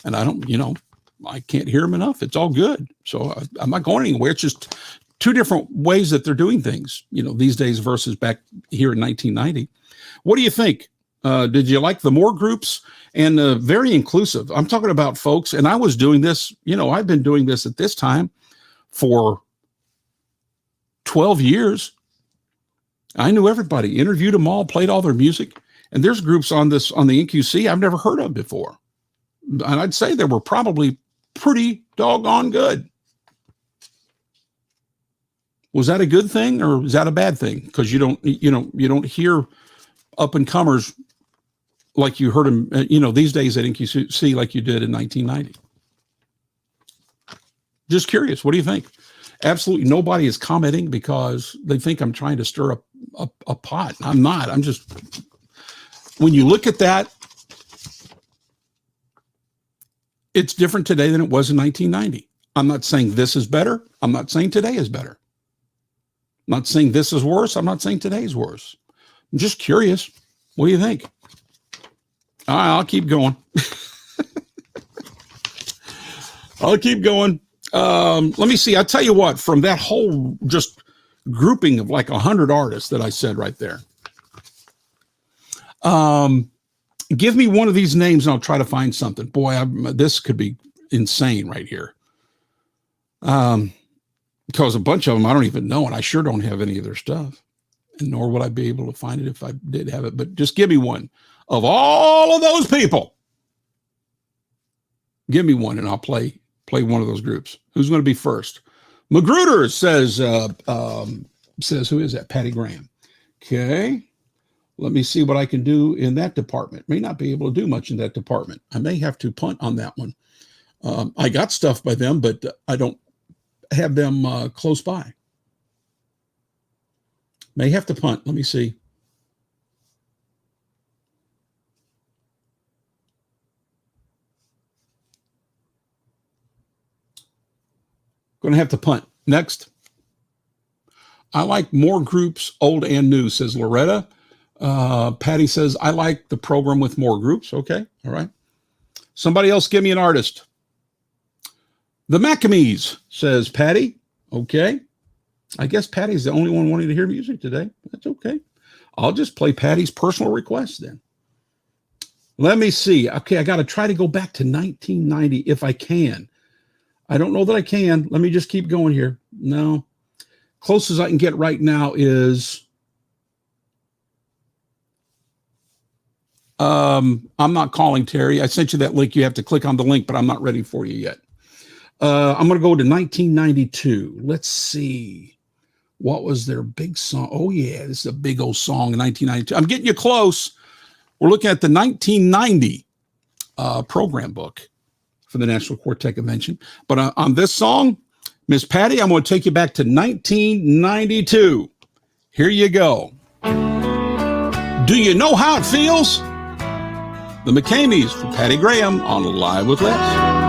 Speaker 1: And I don't, I can't hear them enough. It's all good. So I'm not going anywhere. It's just two different ways that they're doing things, these days versus back here in 1990. What do you think? Did you like the more groups and very inclusive? I'm talking about folks, and I was doing this, I've been doing this at this time for 12 years. I knew everybody, interviewed them all, played all their music. And there's groups on the NQC I've never heard of before. And I'd say they were probably pretty doggone good. Was that a good thing or is that a bad thing? Because you don't hear up and comers like you heard them, these days at NQC like you did in 1990. Just curious, what do you think? Absolutely nobody is commenting because they think I'm trying to stir up a pot. I'm not. I'm just, when you look at that, it's different today than it was in 1990. I'm not saying this is better. I'm not saying today is better. I'm not saying this is worse. I'm not saying today is worse. I'm just curious. What do you think? All right, I'll keep going. I'll keep going. Let me see. I tell you what, from that whole just grouping of like 100 artists that I said right there, give me one of these names and I'll try to find something. Boy, this could be insane right here. Because a bunch of them I don't even know, and I sure don't have any of their stuff, and nor would I be able to find it if I did have it. But just give me one of all of those people. Give me one, and I'll play one of those groups. Who's going to be first? Magruder says, who is that? Patty Graham. Okay. Let me see what I can do in that department. May not be able to do much in that department. I may have to punt on that one. I got stuff by them, but I don't have them close by. May have to punt. Let me see. Going to have to punt. Next. I like more groups, old and new, says Loretta. Patty says, I like the program with more groups. Okay. All right. Somebody else give me an artist. The Macamees, says Patty. Okay. I guess Patty's the only one wanting to hear music today. That's okay. I'll just play Patty's personal request then. Let me see. Okay, I got to try to go back to 1990 if I can. I don't know that I can. Let me just keep going here. No. Closest I can get right now is I'm not calling Terry. I sent you that link. You have to click on the link, but I'm not ready for you yet. I'm going to go to 1992. Let's see. What was their big song? Oh, yeah, this is a big old song in 1992. I'm getting you close. We're looking at the 1990 program book for the National Quartet Convention. But on this song, Miss Patty, I'm going to take you back to 1992. Here you go. Do you know how it feels? The McCameys for Patty Graham on Live with Les.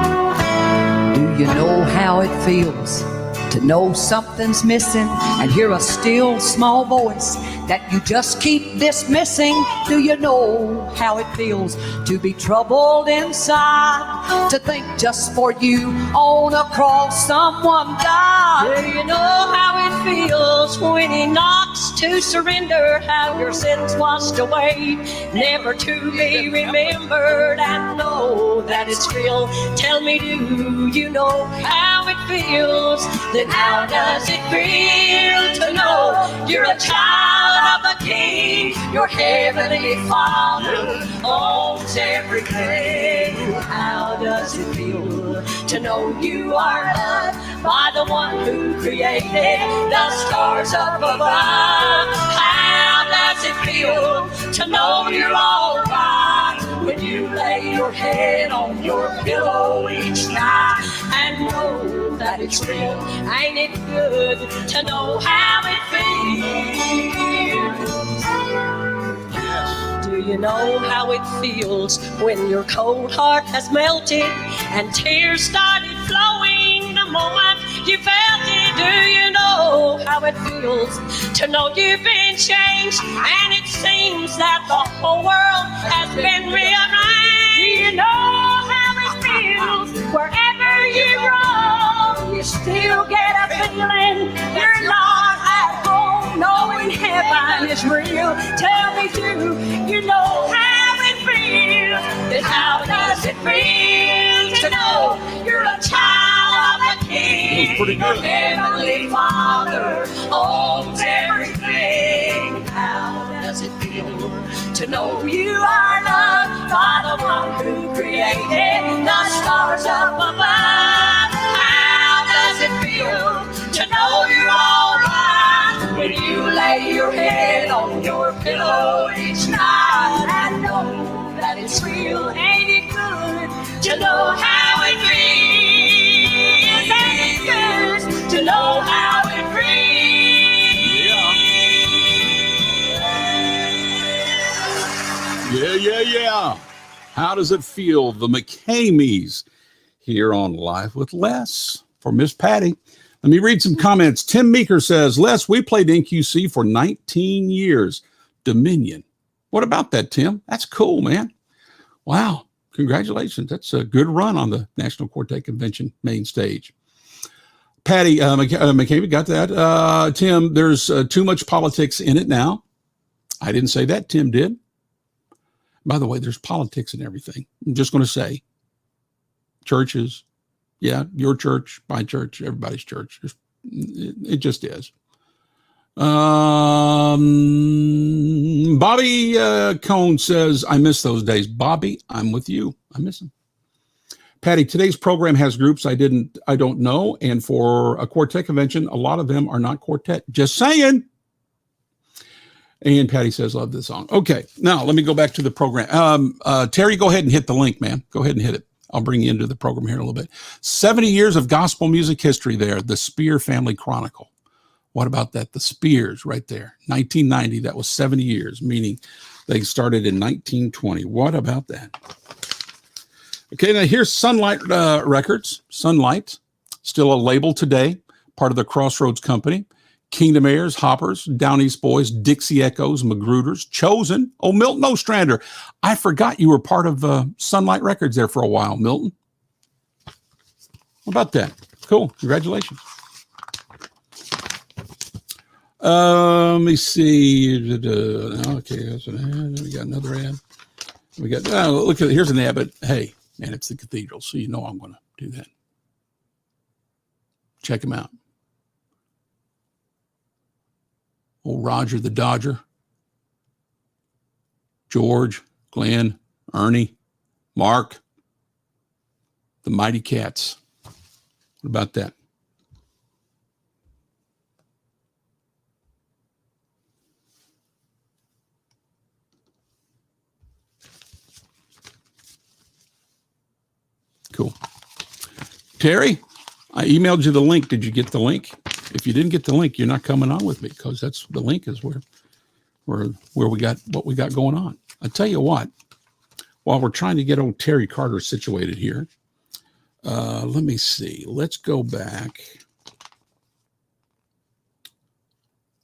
Speaker 4: Do you know how it feels to know something's missing and hear a still small voice that you just keep dismissing? Do you know how it feels to be troubled inside, to think just for you on a cross someone died? Do you know how it feels when he knocks to surrender, have your sins washed away, never to be remembered, and know that it's real? Tell me, do you know how it feels? Then how does it feel to know you're a child of the King? Your heavenly Father owns everything. How does it feel to know you are loved by the one who created the stars up above? How does it feel to know you're all right when you lay your head on your pillow each night and know that it's real? Ain't it good to know how it feels? Do you know how it feels when your cold heart has melted and tears started flowing the moment you felt it? Do you know how it feels to know you've been changed and it seems that the whole world has been rearranged? Do you know how it feels wherever you roam, you still get a feeling you're not at home, knowing heaven is real? Tell me, do you know how it feels? And how does it feel to know you're a child of the King? Your heavenly Father owns everything. How does it feel to know you are loved by the one who created the stars up above? How does it feel to know you're all right when you lay your head on your pillow each night and know that it's real? Ain't it good to know how it feels? Ain't it good to know how it feels?
Speaker 1: Yeah. How does it feel? The McCameys here on Live with Les for Miss Patty. Let me read some comments. Tim Meeker says, Les, we played NQC for 19 years. Dominion. What about that, Tim? That's cool, man. Wow. Congratulations. That's a good run on the National Quartet Convention main stage. Patty McCabe got that. Tim, there's too much politics in it now. I didn't say that. Tim did. By the way, there's politics in everything. I'm just going to say churches. Yeah, your church, my church, everybody's church. It just is. Bobby Cohn says, I miss those days. Bobby, I'm with you. I miss them. Patty, today's program has groups I don't know. And for a quartet convention, a lot of them are not quartet. Just saying. And Patty says, love this song. Okay, now let me go back to the program. Terry, go ahead and hit the link, man. Go ahead and hit it. I'll bring you into the program here in a little bit. 70 years of gospel music history there, the Spear Family Chronicle. What about that? The Spears right there. 1990, that was 70 years, meaning they started in 1920. What about that? Okay, now here's Sunlight Records. Sunlight, still a label today, part of the Crossroads Company. Kingdom Airs, Hoppers, Down East Boys, Dixie Echoes, Magruders, Chosen. Oh, Milton Ostrander. I forgot you were part of Sunlight Records there for a while, Milton. What about that? Cool. Congratulations. Let me see. Okay, that's an ad. We got another ad. We got, look at it. Here's an ad, but hey, man, it's the cathedral, so you know I'm going to do that. Check them out. Old Roger the Dodger, George, Glenn, Ernie, Mark, the Mighty Cats. What about that? Cool. Terry, I emailed you the link. Did you get the link? If you didn't get the link, you're not coming on with me, because that's the link is where we got what we got going on. I tell you what, while we're trying to get old Terry Carter situated here, let me see. Let's go back.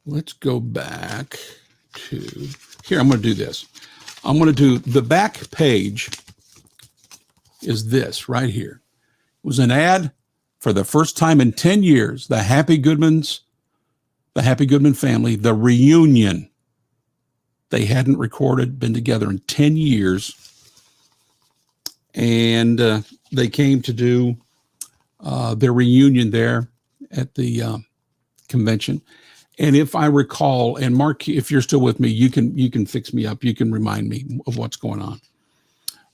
Speaker 1: Let's go back to here. I'm going to do this. I'm going to do the back page is this right here. It was an ad for the first time in 10 years, the Happy Goodman family, the reunion. They hadn't recorded, been together in 10 years. And they came to do their reunion there at the convention. And if I recall, and Mark, if you're still with me, you can fix me up. You can remind me of what's going on.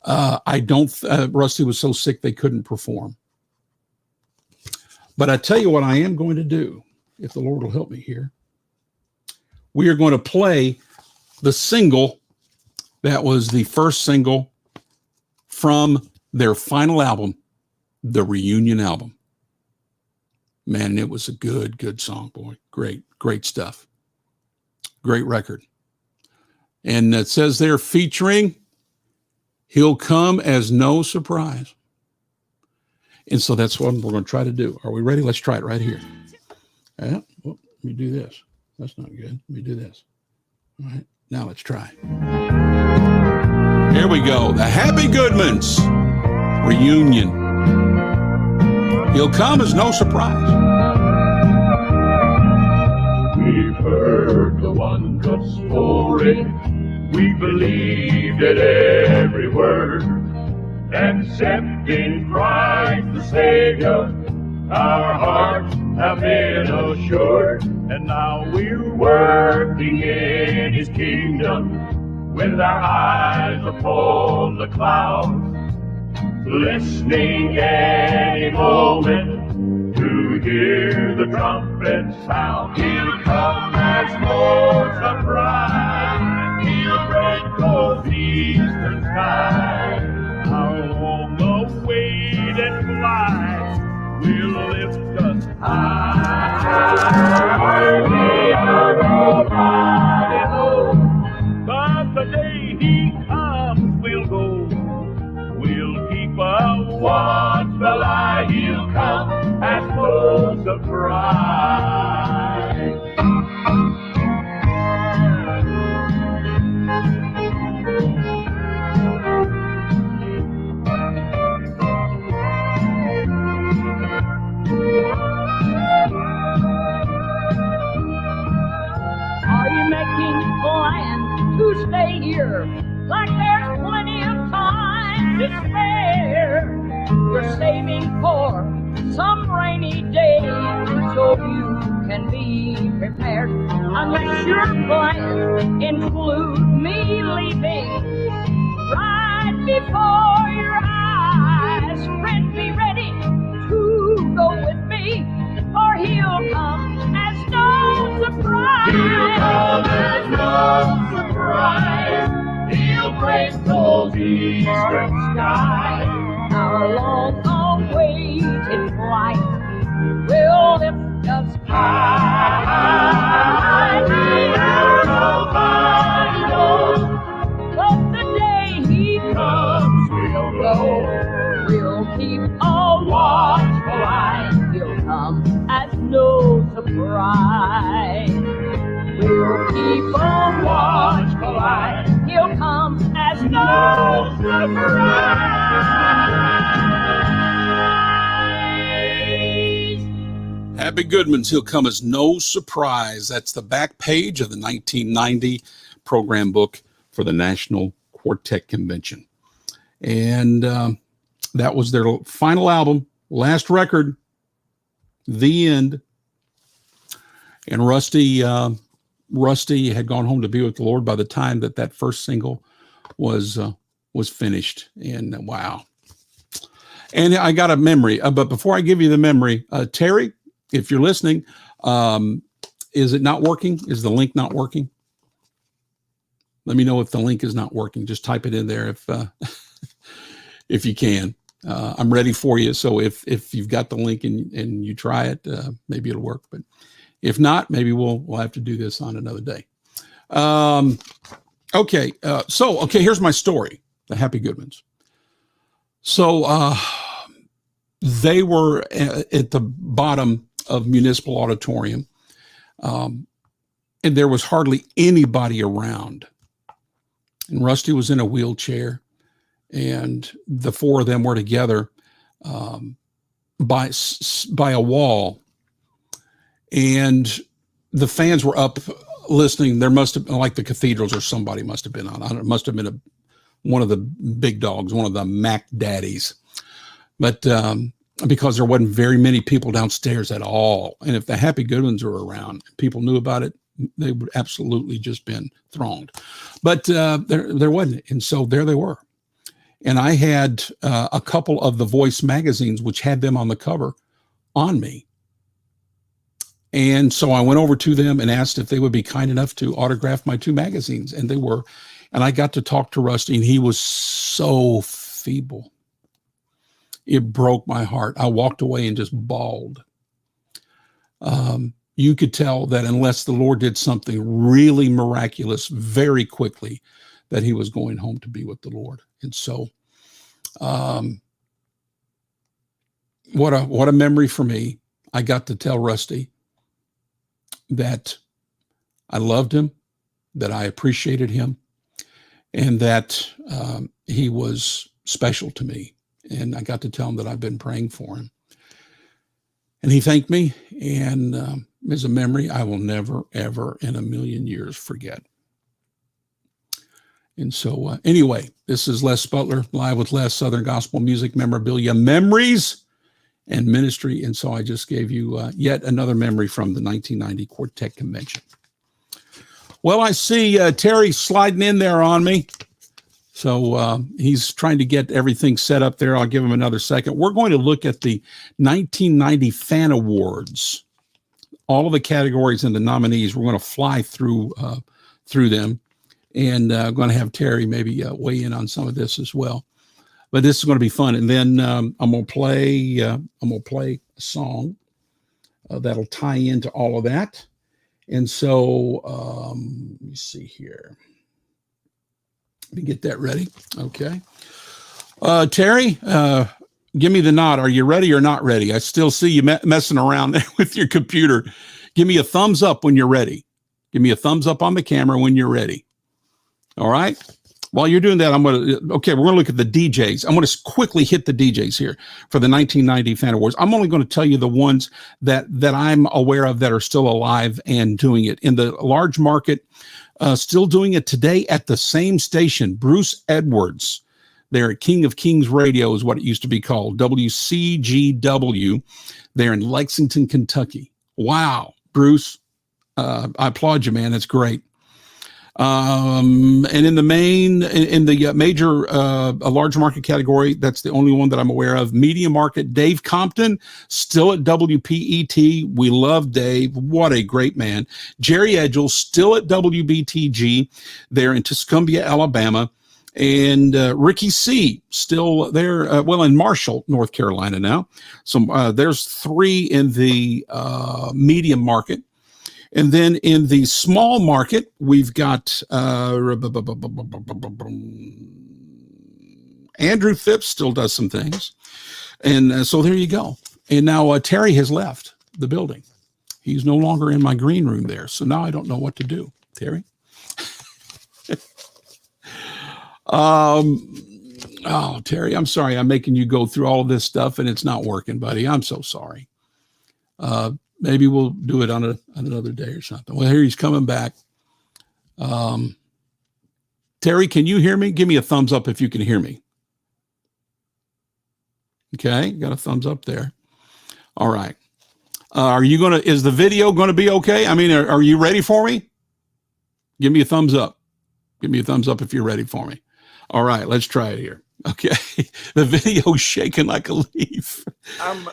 Speaker 1: Rusty was so sick they couldn't perform. But I tell you what I am going to do, if the Lord will help me here. We are going to play the single that was the first single from their final album, the reunion album. Man, it was a good song, boy. Great stuff. Great record. And it says they're featuring He'll Come as No Surprise. And so that's what we're going to try to do. Are we ready? Let's try it right here. Yeah. Well, let me do this. That's not good. Let me do this. All right. Now let's try. Here we go. The Happy Goodmans reunion. He'll Come as No Surprise.
Speaker 5: We've heard the wondrous story. We believed it every word. Accepting Christ the Savior, our hearts have been assured. And now we're working in His kingdom with our eyes upon the clouds, listening any moment to hear the trumpet sound. He'll come as no surprise. He'll break those eastern skies. How long the waited flight will lift us high. We are nobody knows, but the day He comes, we'll go. We'll keep a watchful eye. He'll come as no surprise.
Speaker 6: year, like there's plenty of time to spare. You're saving for some rainy day so you can be prepared. Unless your plans include me leaving right before your eyes. Friend, be ready to go with me, or he'll come as no surprise.
Speaker 5: He'll come as no surprise. He'll break those eastern skies.
Speaker 6: Our long-awaited flight will lift us high.
Speaker 5: The aeroplane knows
Speaker 6: But the day he comes, we'll go. We'll keep a watchful eye. He'll come as no surprise. We'll keep a watchful eye. He'll come as no surprise.
Speaker 1: Happy Goodman's He'll Come as No Surprise. That's the back page of the 1990 program book for the National Quartet Convention. And that was their final album, last record, The End. And Rusty had gone home to be with the Lord by the time that first single was finished. And wow. And I got a memory, but before I give you the memory, Terry, if you're listening, is it not working? Is the link not working? Let me know if the link is not working. Just type it in there if you can. I'm ready for you. So if you've got the link and you try it, maybe it'll work. But if not, maybe we'll have to do this on another day. Okay. Here's my story, the Happy Goodmans. So they were at the bottom of Municipal Auditorium, and there was hardly anybody around. And Rusty was in a wheelchair, and the four of them were together by a wall. And the fans were up listening. There must have been, like the Cathedrals or somebody must have been on. It must have been one of the big dogs, one of the Mac Daddies. But because there wasn't very many people downstairs at all. And if the Happy Goodmans were around, people knew about it, they would absolutely just been thronged. But there wasn't. And so there they were. And I had a couple of the Voice magazines, which had them on the cover, on me. And so I went over to them and asked if they would be kind enough to autograph my two magazines. And they were. And I got to talk to Rusty, and he was so feeble. It broke my heart. I walked away and just bawled. You could tell that unless the Lord did something really miraculous very quickly, that he was going home to be with the Lord. And so what a memory for me. I got to tell Rusty that I loved him, that I appreciated him, and that he was special to me. And I got to tell him that I've been praying for him. And he thanked me, and is a memory I will never, ever in a million years forget. And so anyway, this is Les Butler, live with Les, Southern Gospel Music Memorabilia, Memories and Ministry. And so I just gave you yet another memory from the 1990 Quartet Convention. Well, I see Terry sliding in there on me. So he's trying to get everything set up there. I'll give him another second. We're going to look at the 1990 Fan Awards. All of the categories and the nominees. We're going to fly through them. And I'm going to have Terry maybe weigh in on some of this as well. But this is going to be fun. And then I'm going to play a song that'll tie into all of that. And so let me see here. Let me get that ready. Okay. Terry, give me the nod. Are you ready or not ready? I still see you messing around there with your computer. Give me a thumbs up when you're ready. Give me a thumbs up on the camera when you're ready. All right. While you're doing that, we're going to look at the DJs. I'm going to quickly hit the DJs here for the 1990 Fan Awards. I'm only going to tell you the ones that I'm aware of that are still alive and doing it. In the large market, Still doing it today at the same station. Bruce Edwards, there at King of Kings Radio is what it used to be called. WCGW, there in Lexington, Kentucky. Wow, Bruce, I applaud you, man. That's great. And in the major, a large market category, that's the only one that I'm aware of. Medium market, Dave Compton, still at WPET. We love Dave. What a great man. Jerry Edgel, still at WBTG, there in Tuscumbia, Alabama. And Ricky C, still there, in Marshall, North Carolina now. So there's 3 in the medium market. And then in the small market, we've got Andrew Phipps still does some things. And so there you go. And now Terry has left the building. He's no longer in my green room there. So now I don't know what to do. Terry? Terry, I'm sorry. I'm making you go through all of this stuff and it's not working, buddy. I'm so sorry. Maybe we'll do it on another day or something. Well, here he's coming back. Terry, can you hear me? Give me a thumbs up if you can hear me. Okay, got a thumbs up there. All right. Is the video going to be okay? I mean, are you ready for me? Give me a thumbs up. Give me a thumbs up if you're ready for me. All right, let's try it here. Okay, the video's shaking like a leaf.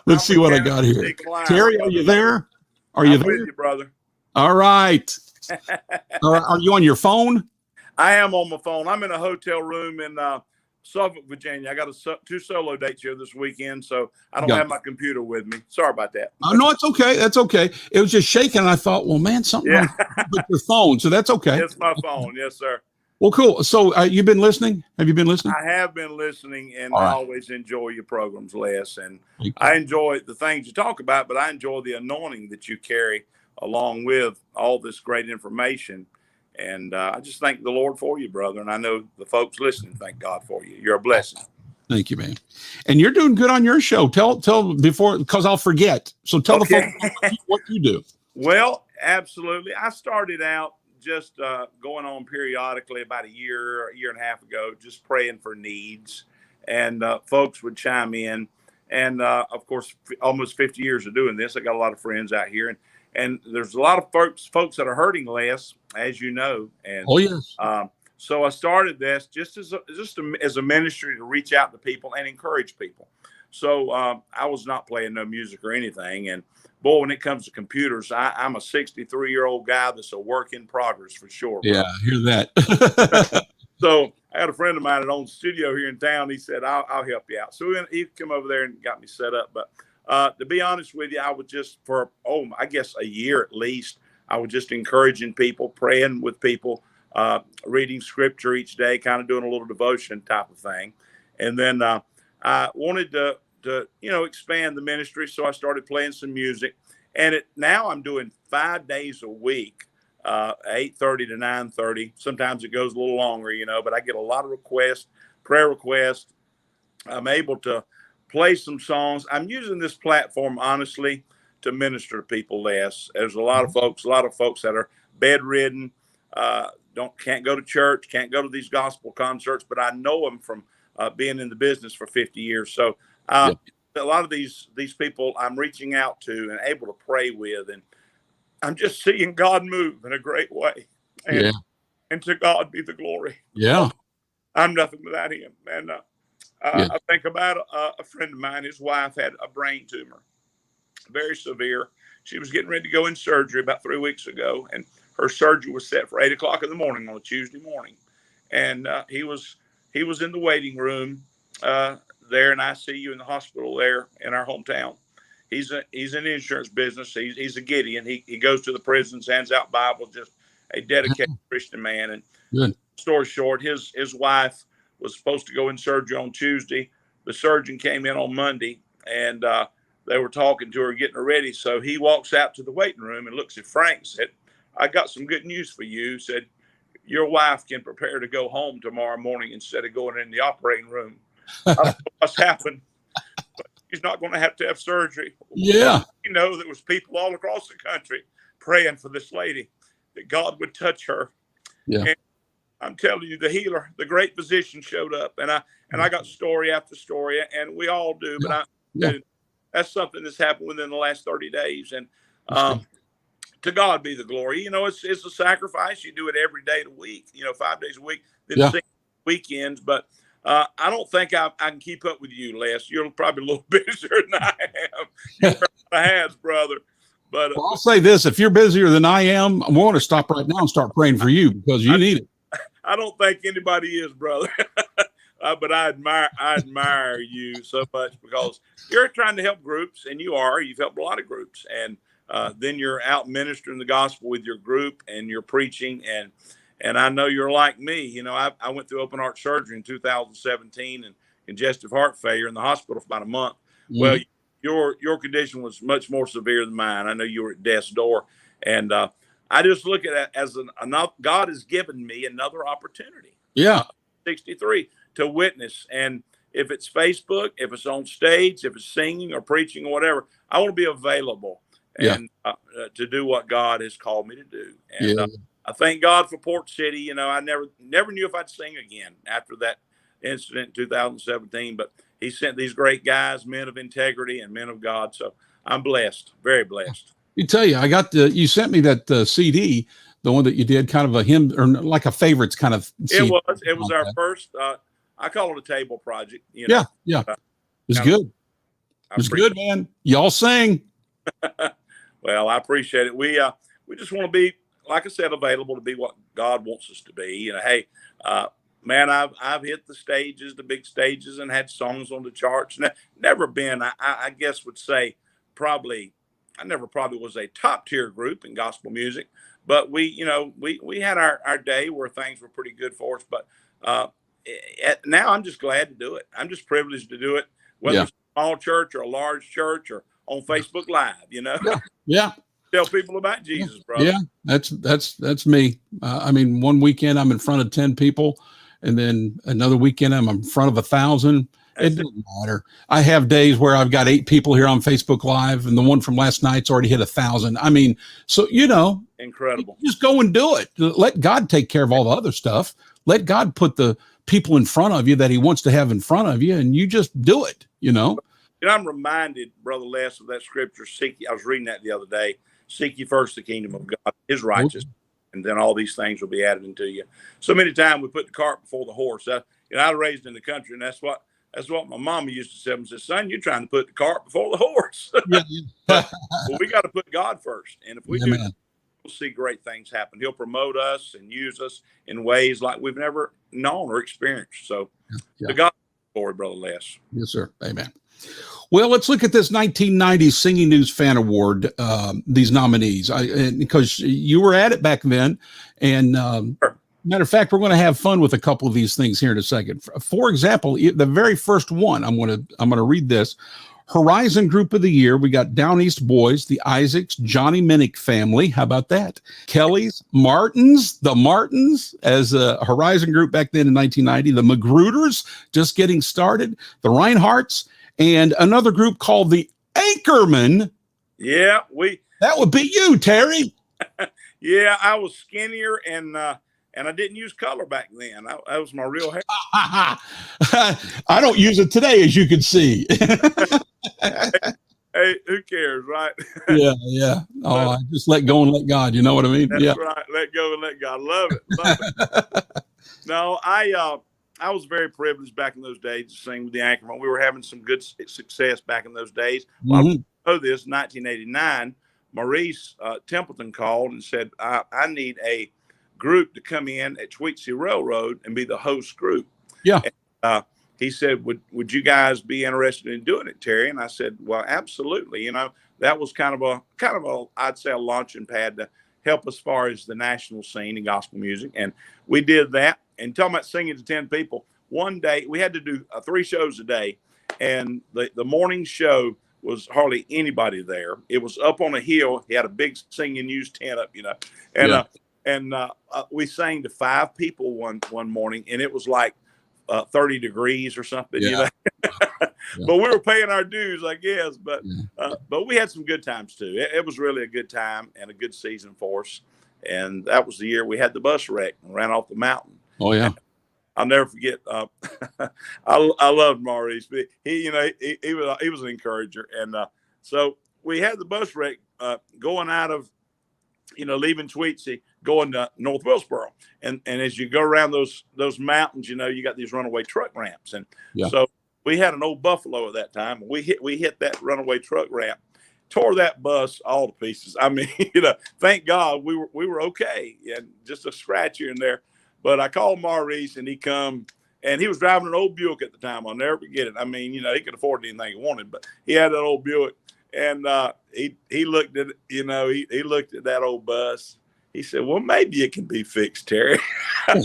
Speaker 1: Let's see what I got here. Terry, are you there? Are you there?
Speaker 7: With you, brother?
Speaker 1: All right. Are you on your phone?
Speaker 7: I am on my phone. I'm in a hotel room in Suffolk, Virginia. I got 2 solo dates here this weekend, so I don't have my computer with me. Sorry about that.
Speaker 1: No, it's okay. That's okay. It was just shaking. And I thought, well, man, something wrong with your phone. So that's okay.
Speaker 7: It's my phone. Yes, sir.
Speaker 1: Well, cool. So you've been listening? Have you been listening?
Speaker 7: I have been listening, and I always enjoy your programs, Les. And I enjoy the things you talk about, but I enjoy the anointing that you carry along with all this great information. And I just thank the Lord for you, brother. And I know the folks listening thank God for you. You're a blessing.
Speaker 1: Thank you, man. And you're doing good on your show. Tell before, because I'll forget. So tell the folks what you do.
Speaker 7: Well, absolutely. I started out just going on periodically about a year and a half ago, just praying for needs, and folks would chime in. And of course, almost 50 years of doing this, I got a lot of friends out here, and there's a lot of folks that are hurting, Les, as you know. And
Speaker 1: yes.
Speaker 7: So I started this just as a ministry to reach out to people and encourage people. So I was not playing no music or anything, and boy, when it comes to computers, I'm a 63-year-old guy that's a work in progress for sure.
Speaker 1: Yeah, I hear that.
Speaker 7: So I had a friend of mine that owns a studio here in town. He said, I'll help you out. So he come over there and got me set up. But to be honest with you, I was just for, I guess a year at least, I was just encouraging people, praying with people, reading scripture each day, kind of doing a little devotion type of thing. And then I wanted to expand the ministry. So I started playing some music, and now I'm doing 5 days a week, 8:30 to 9:30. Sometimes it goes a little longer, but I get a lot of requests, prayer requests. I'm able to play some songs. I'm using this platform, honestly, to minister to people less. There's a lot of folks that are bedridden, can't go to church, can't go to these gospel concerts, but I know them from being in the business for 50 years. So a lot of these people I'm reaching out to and able to pray with, and I'm just seeing God move in a great way. And to God be the glory.
Speaker 1: Yeah.
Speaker 7: I'm nothing without him. And I think about a friend of mine. His wife had a brain tumor, very severe. She was getting ready to go in surgery about 3 weeks ago, and her surgery was set for 8 o'clock in the morning on a Tuesday morning. And he was in the waiting room there in ICU in the hospital there in our hometown. He's in the insurance business. He's a Gideon. He goes to the prisons, hands out Bibles, just a dedicated Christian man. And
Speaker 1: good.
Speaker 7: Story short, his wife was supposed to go in surgery on Tuesday. The surgeon came in on Monday, and they were talking to her, getting her ready. So he walks out to the waiting room and looks at Frank and said, I got some good news for you. Said, your wife can prepare to go home tomorrow morning instead of going in the operating room. I don't know what's happened, but she's not going to have surgery.
Speaker 1: Yeah.
Speaker 7: There was people all across the country praying for this lady, that God would touch her
Speaker 1: Yeah.
Speaker 7: And I'm telling you, the healer, the great physician showed up, and I got story after story, and we all do. But
Speaker 1: Yeah.
Speaker 7: that's something that's happened within the last 30 days, and
Speaker 1: That's
Speaker 7: to God be the glory. You know, it's a sacrifice. You do it every day of the week. You know, 5 days a week, then
Speaker 1: Yeah.
Speaker 7: 6 weekends. But I don't think I can keep up with you, Les. You're probably a little busier than I am. You wear my hats, brother. But
Speaker 1: Well, I'll say this: if you're busier than I am, I want to stop right now and start praying for you because you need it.
Speaker 7: I don't think anybody is, brother. But I admire you so much because you're trying to help groups, and you've helped a lot of groups, and then you're out ministering the gospel with your group, and you're preaching, and I know you're like me. You know, I went through open heart surgery in 2017 and congestive heart failure in the hospital for about a month.
Speaker 1: Mm-hmm.
Speaker 7: Well, your condition was much more severe than mine. I know you were at death's door, and I just look at it as God has given me another opportunity.
Speaker 1: Yeah.
Speaker 7: 63 to witness, and if it's Facebook, if it's on stage, if it's singing or preaching or whatever, I want to be available and to do what God has called me to do. And I thank God for Port City. You know, I never knew if I'd sing again after that incident in 2017, but He sent these great guys, men of integrity and men of God. So I'm blessed, very blessed.
Speaker 1: You tell you, you sent me that CD, the one that you did, kind of a hymn or like a favorites kind of CD.
Speaker 7: It was our first, I call it a table project. You know?
Speaker 1: Yeah. It was good. It was good, man. Y'all sang.
Speaker 7: Well, I appreciate it. We just want to be, like I said, available to be what God wants us to be. You know, hey, man, I've hit the big stages, and had songs on the charts. Never been, I guess, would say I never probably was a top tier group in gospel music, but we had our day where things were pretty good for us. But now I'm just glad to do it. I'm just privileged to do it, whether it's a small church or a large church or on Facebook Live. You know, tell people about Jesus, brother.
Speaker 1: Yeah, that's me. I mean, one weekend I'm in front of 10 people, and then another weekend I'm in front of 1,000. It doesn't matter. I have days where I've got 8 people here on Facebook Live, and the one from last night's already hit 1,000. I mean, so
Speaker 7: incredible.
Speaker 1: Just go and do it. Let God take care of all the other stuff. Let God put the people in front of you that He wants to have in front of you, and you just do it. You know.
Speaker 7: And I'm reminded, Brother Les, of that scripture. I was reading that the other day. Seek ye first the kingdom of God, His righteousness, and then all these things will be added unto you. So many times we put the cart before the horse. I was raised in the country, and that's what my mama used to say. And said, "Son, you're trying to put the cart before the horse." But we got to put God first, and if we do, we'll see great things happen. He'll promote us and use us in ways like we've never known or experienced. So, to God be glory, Brother Les.
Speaker 1: Yes, sir. Amen. Well, let's look at this 1990 Singing News Fan Award, these nominees, because you were at it back then. And matter of fact, we're going to have fun with a couple of these things here in a second. For example, the very first one, I'm going to read this. Horizon Group of the Year, we got Down East Boys, the Isaacs, Johnny Minnick Family. How about that? Kelly's, the Martins as a Horizon Group back then in 1990. The Magrooters, just getting started. The Reinhardts, and another group called the Anchormen.
Speaker 7: Yeah,
Speaker 1: that would be you, Terry.
Speaker 7: Yeah, I was skinnier and I didn't use color back then. That was my real hair.
Speaker 1: I don't use it today, as you can see.
Speaker 7: Hey, who cares, right?
Speaker 1: Yeah. Oh, I just let go and let God. You know what I mean?
Speaker 7: That's right. Let go and let God. Love it. No, I was very privileged back in those days to sing with the Anchorman. We were having some good success back in those days. Well, I know this, 1989, Maurice Templeton called and said, I need a group to come in at Tweetsie Railroad and be the host group.
Speaker 1: Yeah.
Speaker 7: And, he said, would you guys be interested in doing it, Terry? And I said, well, absolutely. You know, that was kind of a I'd say a launching pad to help as far as the national scene in gospel music. And we did that. And talking about singing to 10 people, one day we had to do 3 shows a day. And the morning show was hardly anybody there. It was up on a hill. He had a big singing news tent up, you know. And we sang to 5 people one morning, and it was like 30 degrees or something. You know? But we were paying our dues, I guess. But we had some good times too. It was really a good time and a good season for us. And that was the year we had the bus wreck and ran off the mountain.
Speaker 1: Oh yeah.
Speaker 7: I'll never forget. I loved Maurice. But he was an encourager, and so we had the bus wreck going out of, leaving Tweetsie, going to North Wilkesboro, and as you go around those mountains, you got these runaway truck ramps, and so we had an old Buffalo at that time. We hit that runaway truck ramp, tore that bus all to pieces. I mean, thank God we were okay, and just a scratch here and there. But I called Maurice, and he come, and he was driving an old Buick at the time. I'll never forget it. I mean, he could afford anything he wanted, but he had that old Buick, and he looked at he looked at that old bus. He said, "Well, maybe it can be fixed, Terry." I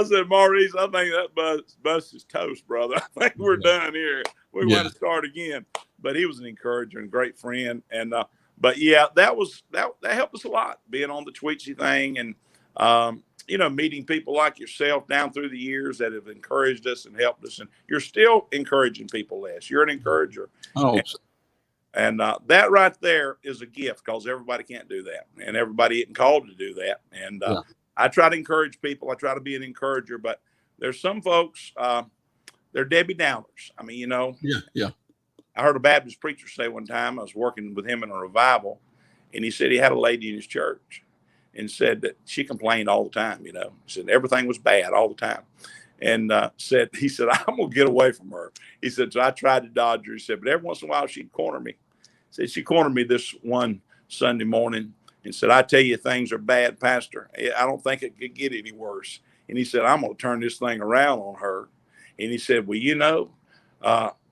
Speaker 7: said, "Maurice, I think that bus is toast, brother. I think we're done here. We want to start again." But he was an encourager and great friend, and but yeah, that helped us a lot, being on the Tweetsie thing, and meeting people like yourself down through the years that have encouraged us and helped us. And you're still encouraging people, Les. You're an encourager.
Speaker 1: Oh,
Speaker 7: and that right there is a gift, because everybody can't do that, and everybody isn't called to do that. And I try to encourage people. I try to be an encourager, but there's some folks, they're Debbie Downers. I mean,
Speaker 1: Yeah.
Speaker 7: I heard a Baptist preacher say one time, I was working with him in a revival, and he said he had a lady in his church, and said that she complained all the time. He said everything was bad all the time, and he said, "I'm gonna get away from her." He said, "So I tried to dodge her." He said, "But every once in a while she'd corner me." He said, "She cornered me this one Sunday morning and said, 'I tell you, things are bad, Pastor. I don't think it could get any worse.' And he said, 'I'm gonna turn this thing around on her.' And he said, 'Well,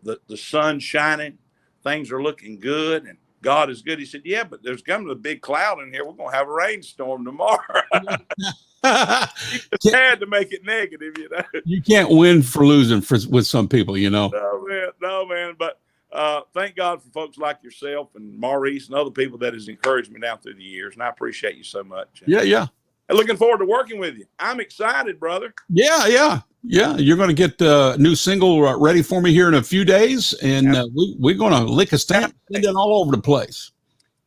Speaker 7: the sun's shining, things are looking good, and God is good.' He said, 'Yeah, but there's coming a big cloud in here. We're going to have a rainstorm tomorrow.'" It's had to make it negative,
Speaker 1: You can't win for losing with some people,
Speaker 7: No, man. But thank God for folks like yourself and Maurice and other people that has encouraged me down through the years, and I appreciate you so much.
Speaker 1: Yeah.
Speaker 7: And looking forward to working with you. I'm excited, brother.
Speaker 1: Yeah. You're going to get a new single ready for me here in a few days, and we're going to lick a stamp, send it all over the place.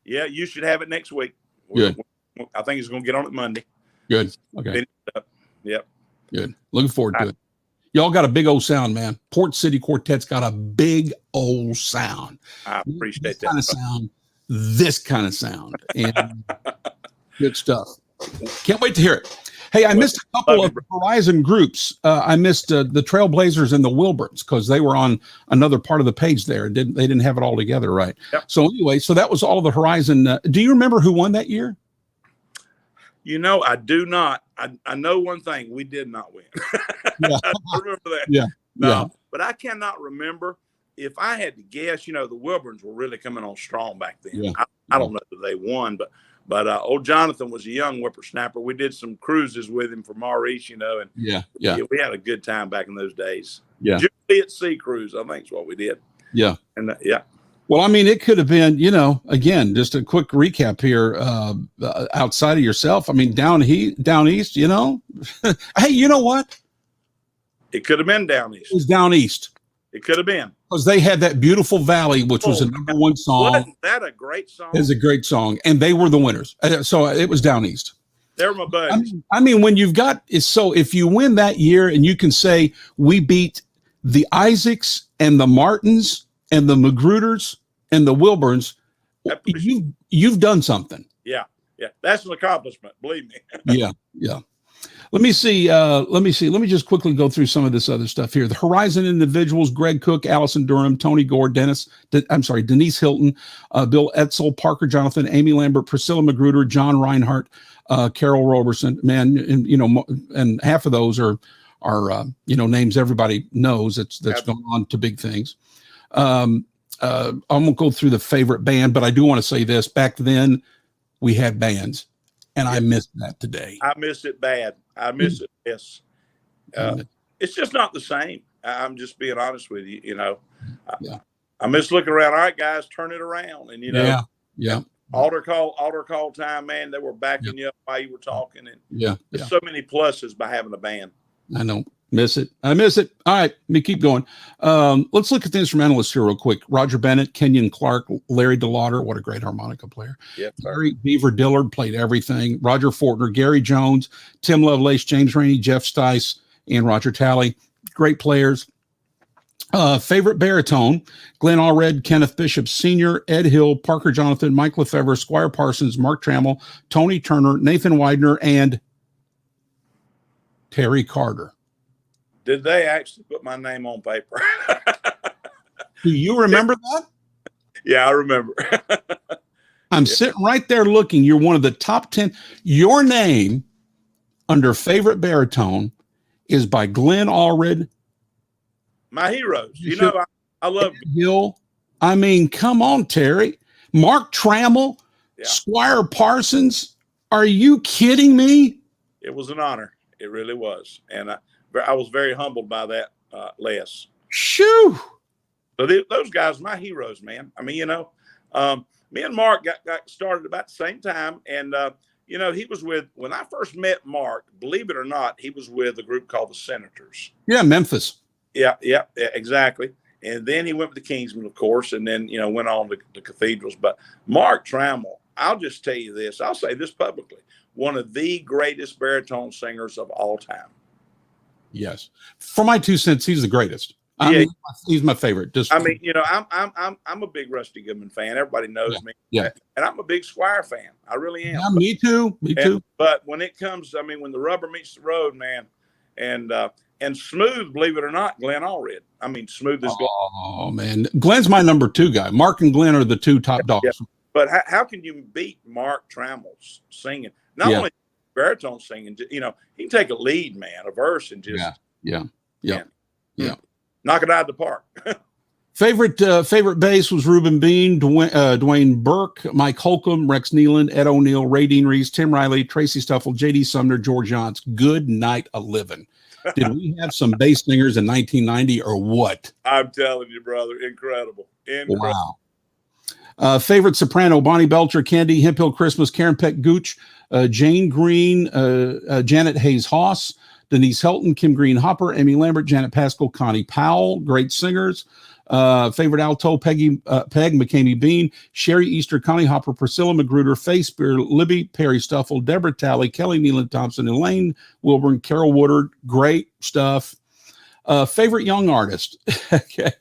Speaker 7: Yeah, you should have it next week.
Speaker 1: Good.
Speaker 7: I think it's going to get on it Monday.
Speaker 1: Good. Okay.
Speaker 7: Yep.
Speaker 1: Good. Looking forward to it. Y'all got a big old sound, man. Port City Quartet's got a big old sound.
Speaker 7: I appreciate
Speaker 1: this
Speaker 7: that.
Speaker 1: Kind of sound. This kind of sound. And good stuff. Can't wait to hear it. Hey, I missed a couple of Horizon groups. I missed the Trailblazers and the Wilburns, because they were on another part of the page there. They didn't have it all together, right?
Speaker 7: Yep.
Speaker 1: So anyway, that was all of the Horizon. Do you remember who won that year?
Speaker 7: I do not. I know one thing: we did not win.
Speaker 1: Yeah.
Speaker 7: I remember that.
Speaker 1: Yeah.
Speaker 7: But I cannot remember. If I had to guess, the Wilburns were really coming on strong back then.
Speaker 1: Yeah.
Speaker 7: I don't know that they won, but old Jonathan was a young whippersnapper. We did some cruises with him for Maurice, and
Speaker 1: Yeah.
Speaker 7: we had a good time back in those days.
Speaker 1: Yeah.
Speaker 7: Juliet Sea cruise, I think is what we did.
Speaker 1: Yeah.
Speaker 7: And yeah.
Speaker 1: Well, I mean, it could have been, again, just a quick recap here, outside of yourself. I mean, down east, hey, you know what?
Speaker 7: It could have been down east.
Speaker 1: It was down east.
Speaker 7: It could have been.
Speaker 1: Because they had that Beautiful Valley, which was a #1 song.
Speaker 7: Wasn't that a great song?
Speaker 1: It's a great song. And they were the winners. So it was down east.
Speaker 7: They were my buddies.
Speaker 1: I mean, when you've got, so if you win that year and you can say, we beat the Isaacs and the Martins and the Magruders and the Wilburns, you've done something.
Speaker 7: Yeah. That's an accomplishment, believe me.
Speaker 1: Yeah. Let me see. Let me just quickly go through some of this other stuff here. The Horizon individuals: Greg Cook, Allison Durham, Tony Gore, Denise Hilton, Bill Etzel, Parker Jonathan, Amy Lambert, Priscilla Magruder, John Reinhart, Carol Roberson. Man, and half of those are names everybody knows that's gone on to big things. I won't go through the favorite band, but I do want to say this. Back then, we had bands, and I miss that today.
Speaker 7: I miss it bad. I miss it. Yes. It's just not the same. I'm just being honest with you. I miss looking around. All right, guys, turn it around. And
Speaker 1: yeah.
Speaker 7: Altar call time, man. They were backing you up while you were talking, and
Speaker 1: there's
Speaker 7: so many pluses by having a band.
Speaker 1: I know. Miss it. I miss it. All right, let me keep going. Let's look at the instrumentalists here real quick. Roger Bennett, Kenyon Clark, Larry DeLauder. What a great harmonica player.
Speaker 7: Yep.
Speaker 1: Larry Beaver Dillard played everything. Roger Fortner, Gary Jones, Tim Lovelace, James Rainey, Jeff Stice, and Roger Talley. Great players. Favorite baritone: Glenn Allred, Kenneth Bishop Sr., Ed Hill, Parker Jonathan, Mike Lefevre, Squire Parsons, Mark Trammell, Tony Turner, Nathan Widener, and Terry Carter.
Speaker 7: Did they actually put my name on paper?
Speaker 1: Do you remember that?
Speaker 7: Yeah, I remember.
Speaker 1: I'm sitting right there looking. You're one of the top 10. Your name under favorite baritone is by Glenn Allred.
Speaker 7: My heroes. You know, I love
Speaker 1: Hill. I mean, come on, Terry. Mark Trammell, Squire Parsons. Are you kidding me?
Speaker 7: It was an honor. It really was. And I was very humbled by that, Les.
Speaker 1: Shoo.
Speaker 7: So those guys, my heroes, man. I mean, you know, me and Mark got started about the same time. And, you know, he was when I first met Mark, believe it or not, he was with a group called the Senators.
Speaker 1: Yeah, Memphis.
Speaker 7: Yeah, exactly. And then he went with the Kingsmen, of course, and then, you know, went on to Cathedrals. But Mark Trammell, I'll just tell you this. I'll say this publicly. One of the greatest baritone singers of all time.
Speaker 1: Yes. For my 2 cents, he's the greatest. He's my favorite. Just,
Speaker 7: I mean, you know, I'm a big Rusty Goodman fan. Everybody knows me.
Speaker 1: Yeah.
Speaker 7: And I'm a big Squire fan. I really am.
Speaker 1: Yeah, me too. Me too.
Speaker 7: But when it comes, I mean, when the rubber meets the road, man, and smooth, believe it or not, Glenn Allred. I mean, smooth as Glenn.
Speaker 1: Oh, man. Glenn's my number 2 guy. Mark and Glenn are the 2 top dogs.
Speaker 7: Yeah. But how can you beat Mark Trammell's singing? Not only baritone singing, you know, he can take a lead, man, a verse, and just knock it out of the park.
Speaker 1: Favorite bass was Reuben Bean, Dwayne Burke, Mike Holcomb, Rex Nealand, Ed O'Neill, Ray Dean Reese, Tim Riley, Tracy Stuffle, J.D. Sumner, George Yance. Good night a living. Did we have some bass singers in 1990 or what?
Speaker 7: I'm telling you, brother, incredible.
Speaker 1: Wow. Favorite soprano: Bonnie Belcher, Candy, Hemphill Christmas, Karen Peck Gooch, Jane Green, Janet Hayes Haas, Denise Helton, Kim Green Hopper, Amy Lambert, Janet Pascal, Connie Powell. Great singers. Favorite alto: Peg McCamey Bean, Sherry Easter, Connie Hopper, Priscilla Magruder, Faye Spear, Libby Perry Stuffle, Deborah Talley, Kelly Nealand Thompson, Elaine Wilburn, Carol Woodard. Great stuff. Favorite young artist. Okay.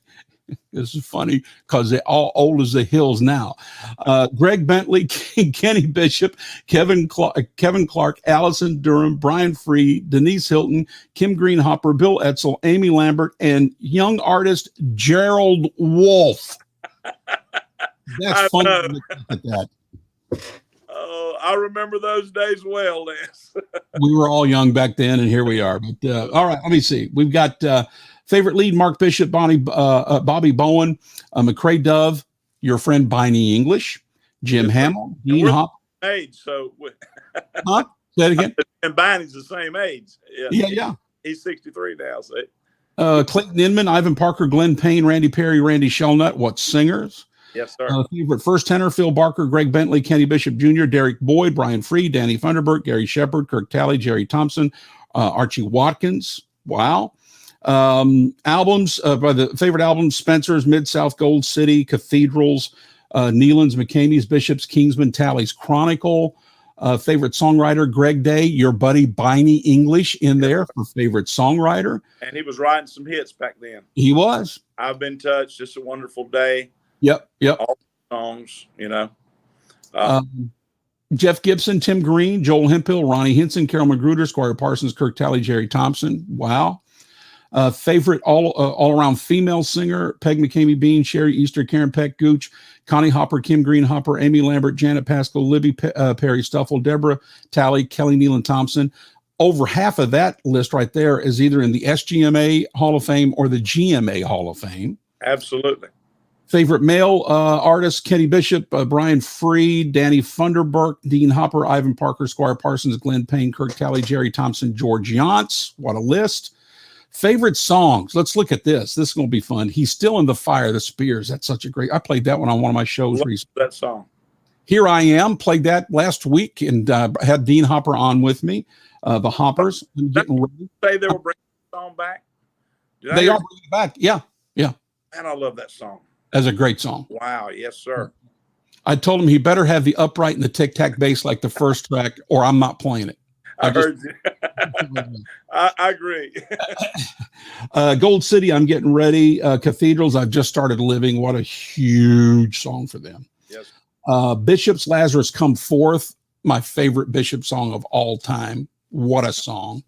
Speaker 1: This is funny because they're all old as the hills now. Greg Bentley, Kenny Bishop, Kevin Clark, Allison Durham, Brian Free, Denise Hilton, Kim Green Hopper, Bill Etzel, Amy Lambert, and young artist Gerald Wolfe. That's funny to look at that.
Speaker 7: Oh, I remember those days well, Les.
Speaker 1: We were all young back then, and here we are. But all right, let me see. We've got favorite lead: Mark Bishop, Bobby Bowen, McCrae Dove, your friend Biney English, Jim Hamill, Dean Hop.
Speaker 7: Age, so
Speaker 1: huh? Say it again.
Speaker 7: And Biney's the same age.
Speaker 1: Yeah.
Speaker 7: He's 63 now. So.
Speaker 1: Clayton Inman, Ivan Parker, Glenn Payne, Randy Perry, Randy Shellnut. What singers?
Speaker 7: Yes, sir.
Speaker 1: Favorite first tenor: Phil Barker, Greg Bentley, Kenny Bishop Jr., Derek Boyd, Brian Free, Danny Funderburk, Gary Shepard, Kirk Talley, Jerry Thompson, Archie Watkins. Wow. Albums by the favorite albums: Spencer's, Mid-South, Gold City, Cathedrals, Nealand's, McCamey's, Bishop's, Kingsman, Talley's Chronicle. Favorite songwriter: Greg Day, your buddy Biney English in there for favorite songwriter.
Speaker 7: And he was writing some hits back then.
Speaker 1: He was.
Speaker 7: I've Been Touched, Just a Wonderful Day.
Speaker 1: Yep.
Speaker 7: All the songs, you know.
Speaker 1: Jeff Gibson, Tim Green, Joel Hemphill, Ronnie Hinson, Carol Magruder, Squire Parsons, Kirk Talley, Jerry Thompson. Wow. Favorite all-around female singer: Peg McCamey Bean, Sherry Easter, Karen Peck Gooch, Connie Hopper, Kim Green Hopper, Amy Lambert, Janet Pascal, Libby Perry Stuffle, Deborah Talley, Kelly Nealand Thompson. Over half of that list right there is either in the SGMA Hall of Fame or the GMA Hall of Fame.
Speaker 7: Absolutely.
Speaker 1: Favorite male artists: Kenny Bishop, Brian Free, Danny Funderburk, Dean Hopper, Ivan Parker, Squire Parsons, Glenn Payne, Kirk Talley, Jerry Thompson, George Yance. What a list. Favorite songs. Let's look at this. This is going to be fun. He's Still in the Fire, the Spears. That's such a great. I played that one on one of my shows recently.
Speaker 7: That song.
Speaker 1: Here I Am. Played that last week and had Dean Hopper on with me. The Hoppers. I'm getting ready.
Speaker 7: Say they were bringing song back? Did I
Speaker 1: They
Speaker 7: hear-
Speaker 1: are bringing it back. Yeah. Yeah.
Speaker 7: Man, I love that song.
Speaker 1: That's a great song.
Speaker 7: Wow. Yes, sir.
Speaker 1: I told him he better have the upright and the tic-tac bass like the first track, or I'm not playing it.
Speaker 7: I heard you. I agree.
Speaker 1: Gold City, I'm getting ready. Cathedrals, I've just started living. What a huge song for them.
Speaker 7: Yes.
Speaker 1: Bishop's Lazarus Come Forth, my favorite Bishop song of all time. What a song.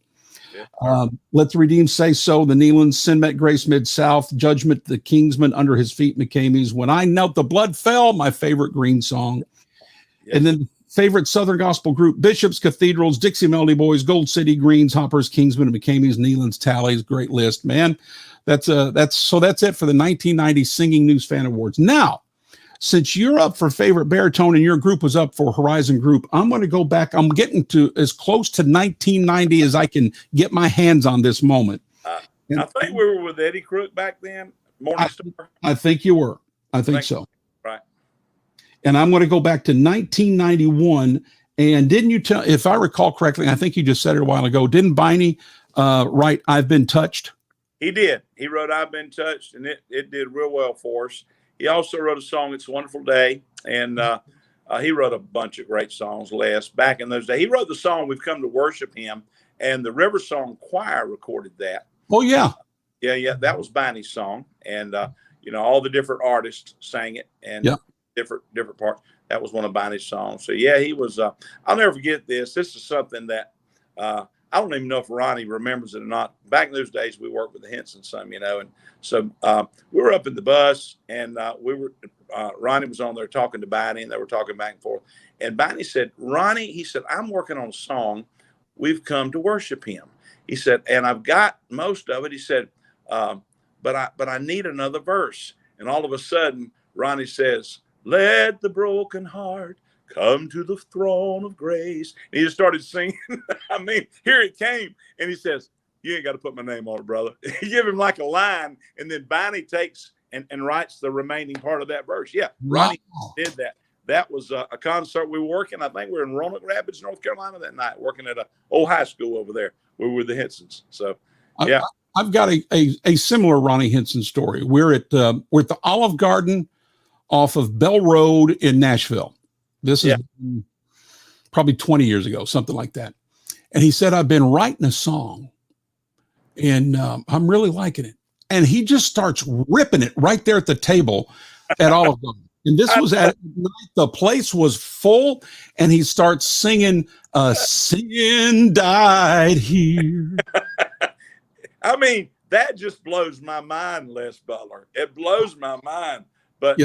Speaker 7: Yeah.
Speaker 1: Let the Redeemed Say So, the Neelands, Sin Met Grace Mid-South, Judgment, the Kingsman, Under His Feet, McCamey's, When I Knelt the Blood Fell, my favorite Green song.
Speaker 7: Yes.
Speaker 1: And then favorite Southern gospel group, Bishops, Cathedrals, Dixie Melody Boys, Gold City, Greens, Hoppers, Kingsmen, and McCamey's, Neelands, Tallies. Great list, man. That's it for the 1990 Singing News Fan Awards. Now, since you're up for favorite baritone and your group was up for Horizon Group, I'm going to go back. I'm getting to as close to 1990 as I can get my hands on this moment.
Speaker 7: I think we were with Eddie Crook back then. Morningstar.
Speaker 1: I think you were. I think so.
Speaker 7: Right.
Speaker 1: And I'm going to go back to 1991. And didn't you tell, if I recall correctly, I think you just said it a while ago, didn't Biney write I've Been Touched?
Speaker 7: He did. He wrote I've Been Touched, and it did real well for us. He also wrote a song, It's a Wonderful Day, and he wrote a bunch of great songs, Les, back in those days. He wrote the song We've Come to Worship Him, and the River Song Choir recorded that.
Speaker 1: Oh, yeah.
Speaker 7: Yeah, that was Biney's song, and all the different artists sang it, and different parts. That was one of Biney's songs. So yeah, he was. I'll never forget this. This is something that I don't even know if Ronnie remembers it or not. Back in those days, we worked with the Hensons some, and so we were up in the bus, and Ronnie was on there talking to Biney, and they were talking back and forth. And Biney said, "Ronnie," he said, "I'm working on a song. We've come to worship Him." He said, "And I've got most of it." He said, "But I need another verse." And all of a sudden, Ronnie says, "Let the broken heart come to the throne of grace." And he just started singing. I mean, here it came. And he says, "You ain't got to put my name on it, brother." You give him like a line, and then Biney takes and writes the remaining part of that verse. Yeah, Ronnie did that. That was a concert we were working. I think we were in Roanoke Rapids, North Carolina that night, working at an old high school over there. We were with the Hensons. So, yeah.
Speaker 1: I've got a similar Ronnie Henson story. We're at the Olive Garden off of Bell Road in Nashville. This is probably 20 years ago, something like that. And he said, "I've been writing a song, and I'm really liking it." And he just starts ripping it right there at the table at Olive Garden. And this was at night. The place was full, and he starts singing, "Sin Died Here."
Speaker 7: I mean, that just blows my mind, Les Butler. It blows my mind. But,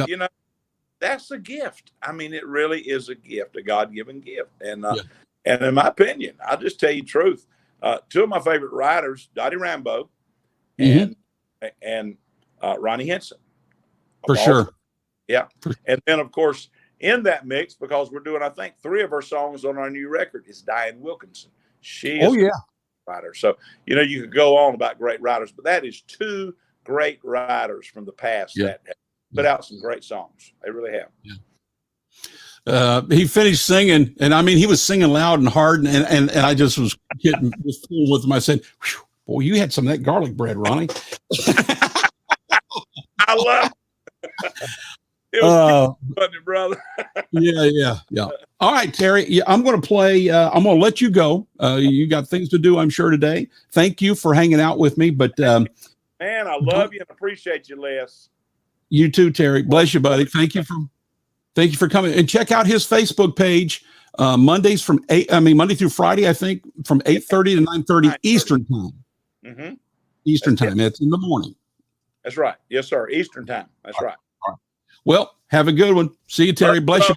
Speaker 7: that's a gift. I mean, it really is a gift, a God-given gift. And in my opinion, I'll just tell you the truth. Two of my favorite writers, Dottie Rambo and Ronnie Henson.
Speaker 1: For sure.
Speaker 7: Yeah. And then, of course, in that mix, because we're doing, I think, 3 of her songs on our new record, is Diane Wilkinson. She is a writer. So, you could go on about great writers, but that is 2 great writers from the past that have put out some great songs. They really have.
Speaker 1: Yeah. He finished singing, and I mean, he was singing loud and hard, and I just was fooling with him. I said, "Boy, you had some of that garlic bread, Ronnie."
Speaker 7: I love it. Was funny, brother.
Speaker 1: Yeah. All right, Terry. Yeah, I'm going to play. I'm going to let you go. You got things to do, I'm sure, today. Thank you for hanging out with me. But
Speaker 7: man, I love you and appreciate you, Les.
Speaker 1: You too, Terry. Bless you, buddy. Thank you for coming. And check out his Facebook page. Monday through Friday, I think, from 8:30 to 9:30 Eastern time.
Speaker 7: Mm-hmm.
Speaker 1: Eastern time. It's in the morning.
Speaker 7: That's right. Yes, sir. Eastern time. That's right.
Speaker 1: All right. Well, have a good one. See you, Terry. Bless you.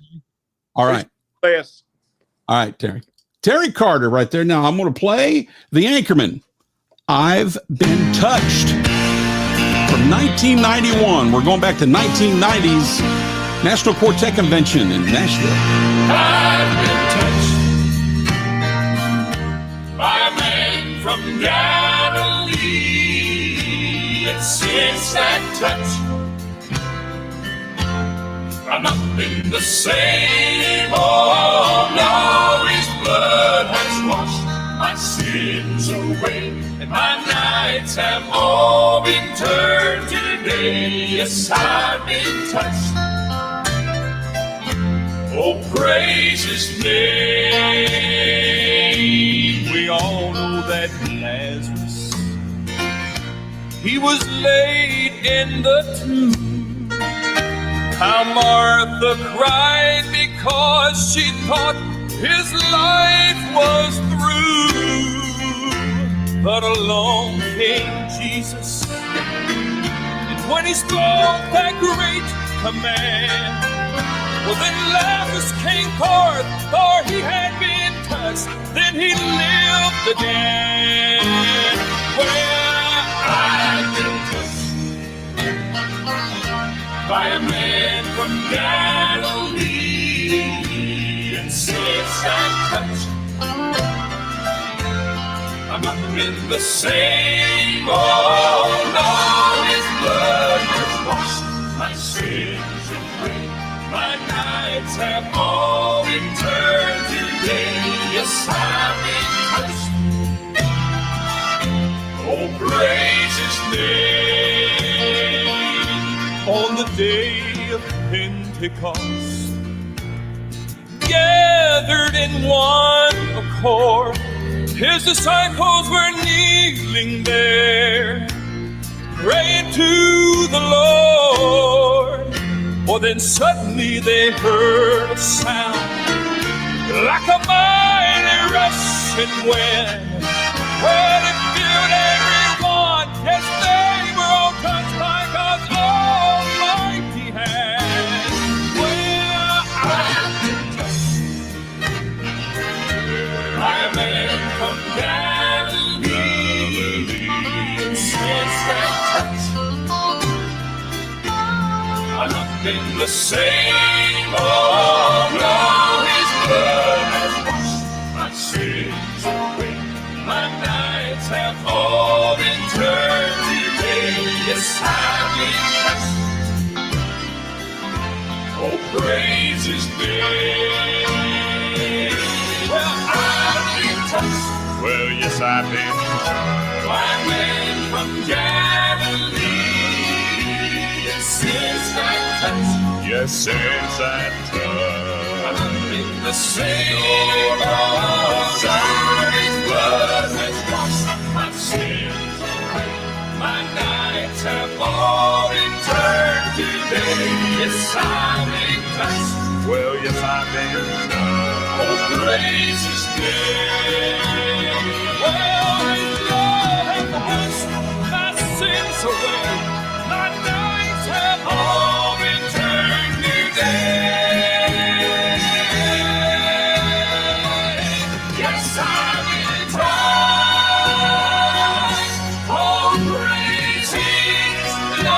Speaker 1: All right.
Speaker 7: Yes.
Speaker 1: All right, Terry. Terry Carter right there. Now I'm going to play The Anchorman. I've Been Touched. From 1991. We're going back to 1990s National Quartet Convention in Nashville.
Speaker 5: I've been touched by a man from Galilee. And since that touch, I'm not been the same. Oh, no, his blood has washed my sins away, and my night
Speaker 2: nights have all been turned to day. Yes, I've been touched. Oh, praise His name. We all know that Lazarus, he was laid in the tomb. How Martha cried because she thought his life was through. But along came Jesus, and when He spoke that great command, well, then Lazarus came forth, for he had been touched. Then he lived again. Well, I've been touched by a man from Galilee, and since I'm touched, I'm up in the same. Oh, Lord, His blood has washed my sins away. My nights have all been turned to day. Yes, I've been touched. Oh, praise His name. On the day of Pentecost, gathered in one accord, His disciples were kneeling there, praying to the Lord. Well, then suddenly they heard a sound like a mighty rushing wind. Well, it filled everyone as they were all touched by God's almighty hand. Well, I've been touched by a man from Galilee, and since that touch, I'm up in the same. Oh, Lord, His blood has washed my sins away. My nights have all been turned to day. Yes, I've been touched. Oh, praise His name. Well, I've been touched. Well, yes, I've been touched by a man from Galilee. Since that touch, yes, since that touch, I'm in the same. Oh, His blood has washed my sins away. My nights have all been turned to day. Yes, I've been touched. Well, yes, I've been touched. Oh, praise His name. Well, His blood has washed my sins away. My nights have all been turned to day. Yes, I've been touched. Oh, praise His name.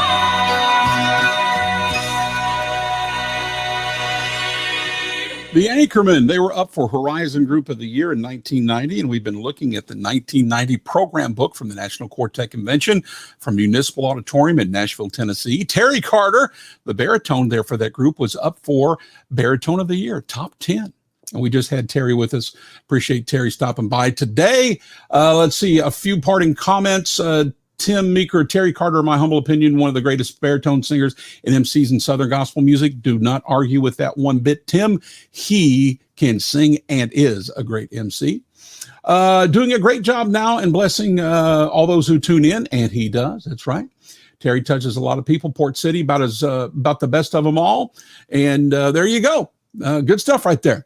Speaker 1: The Anchormen, they were up for Horizon Group of the Year in 1990, and we've been looking at the 1990 program book from the National Quartet Convention from Municipal Auditorium in Nashville, Tennessee. Terry Carter, the baritone there for that group, was up for Baritone of the Year, top 10. And we just had Terry with us. Appreciate Terry stopping by today. Let's see, a few parting comments. Tim Meeker, Terry Carter, in my humble opinion, one of the greatest baritone singers and MCs in Southern gospel music. Do not argue with that one bit, Tim. He can sing and is a great MC. Doing a great job now and blessing all those who tune in, and he does. That's right. Terry touches a lot of people. Port City, about the best of them all. And there you go. Good stuff right there.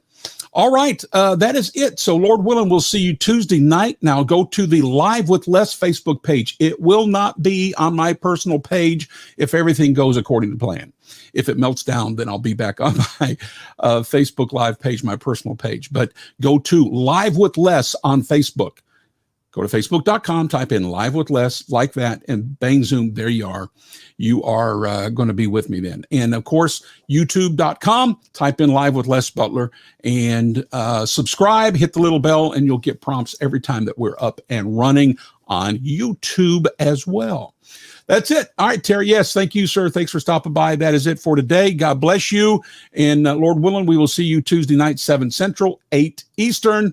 Speaker 1: All right, that is it. So Lord willing, we'll see you Tuesday night. Now go to the Live with Les Facebook page. It will not be on my personal page if everything goes according to plan. If it melts down, then I'll be back on my Facebook Live page, my personal page. But go to Live with Les on Facebook. Go to facebook.com, type in Live with Les, like that, and bang, zoom, there you are. You are going to be with me then. And, of course, youtube.com, type in Live with Les Butler, and subscribe, hit the little bell, and you'll get prompts every time that we're up and running on YouTube as well. That's it. All right, Terry. Yes, thank you, sir. Thanks for stopping by. That is it for today. God bless you. And Lord willing, we will see you Tuesday night, 7 Central, 8 Eastern.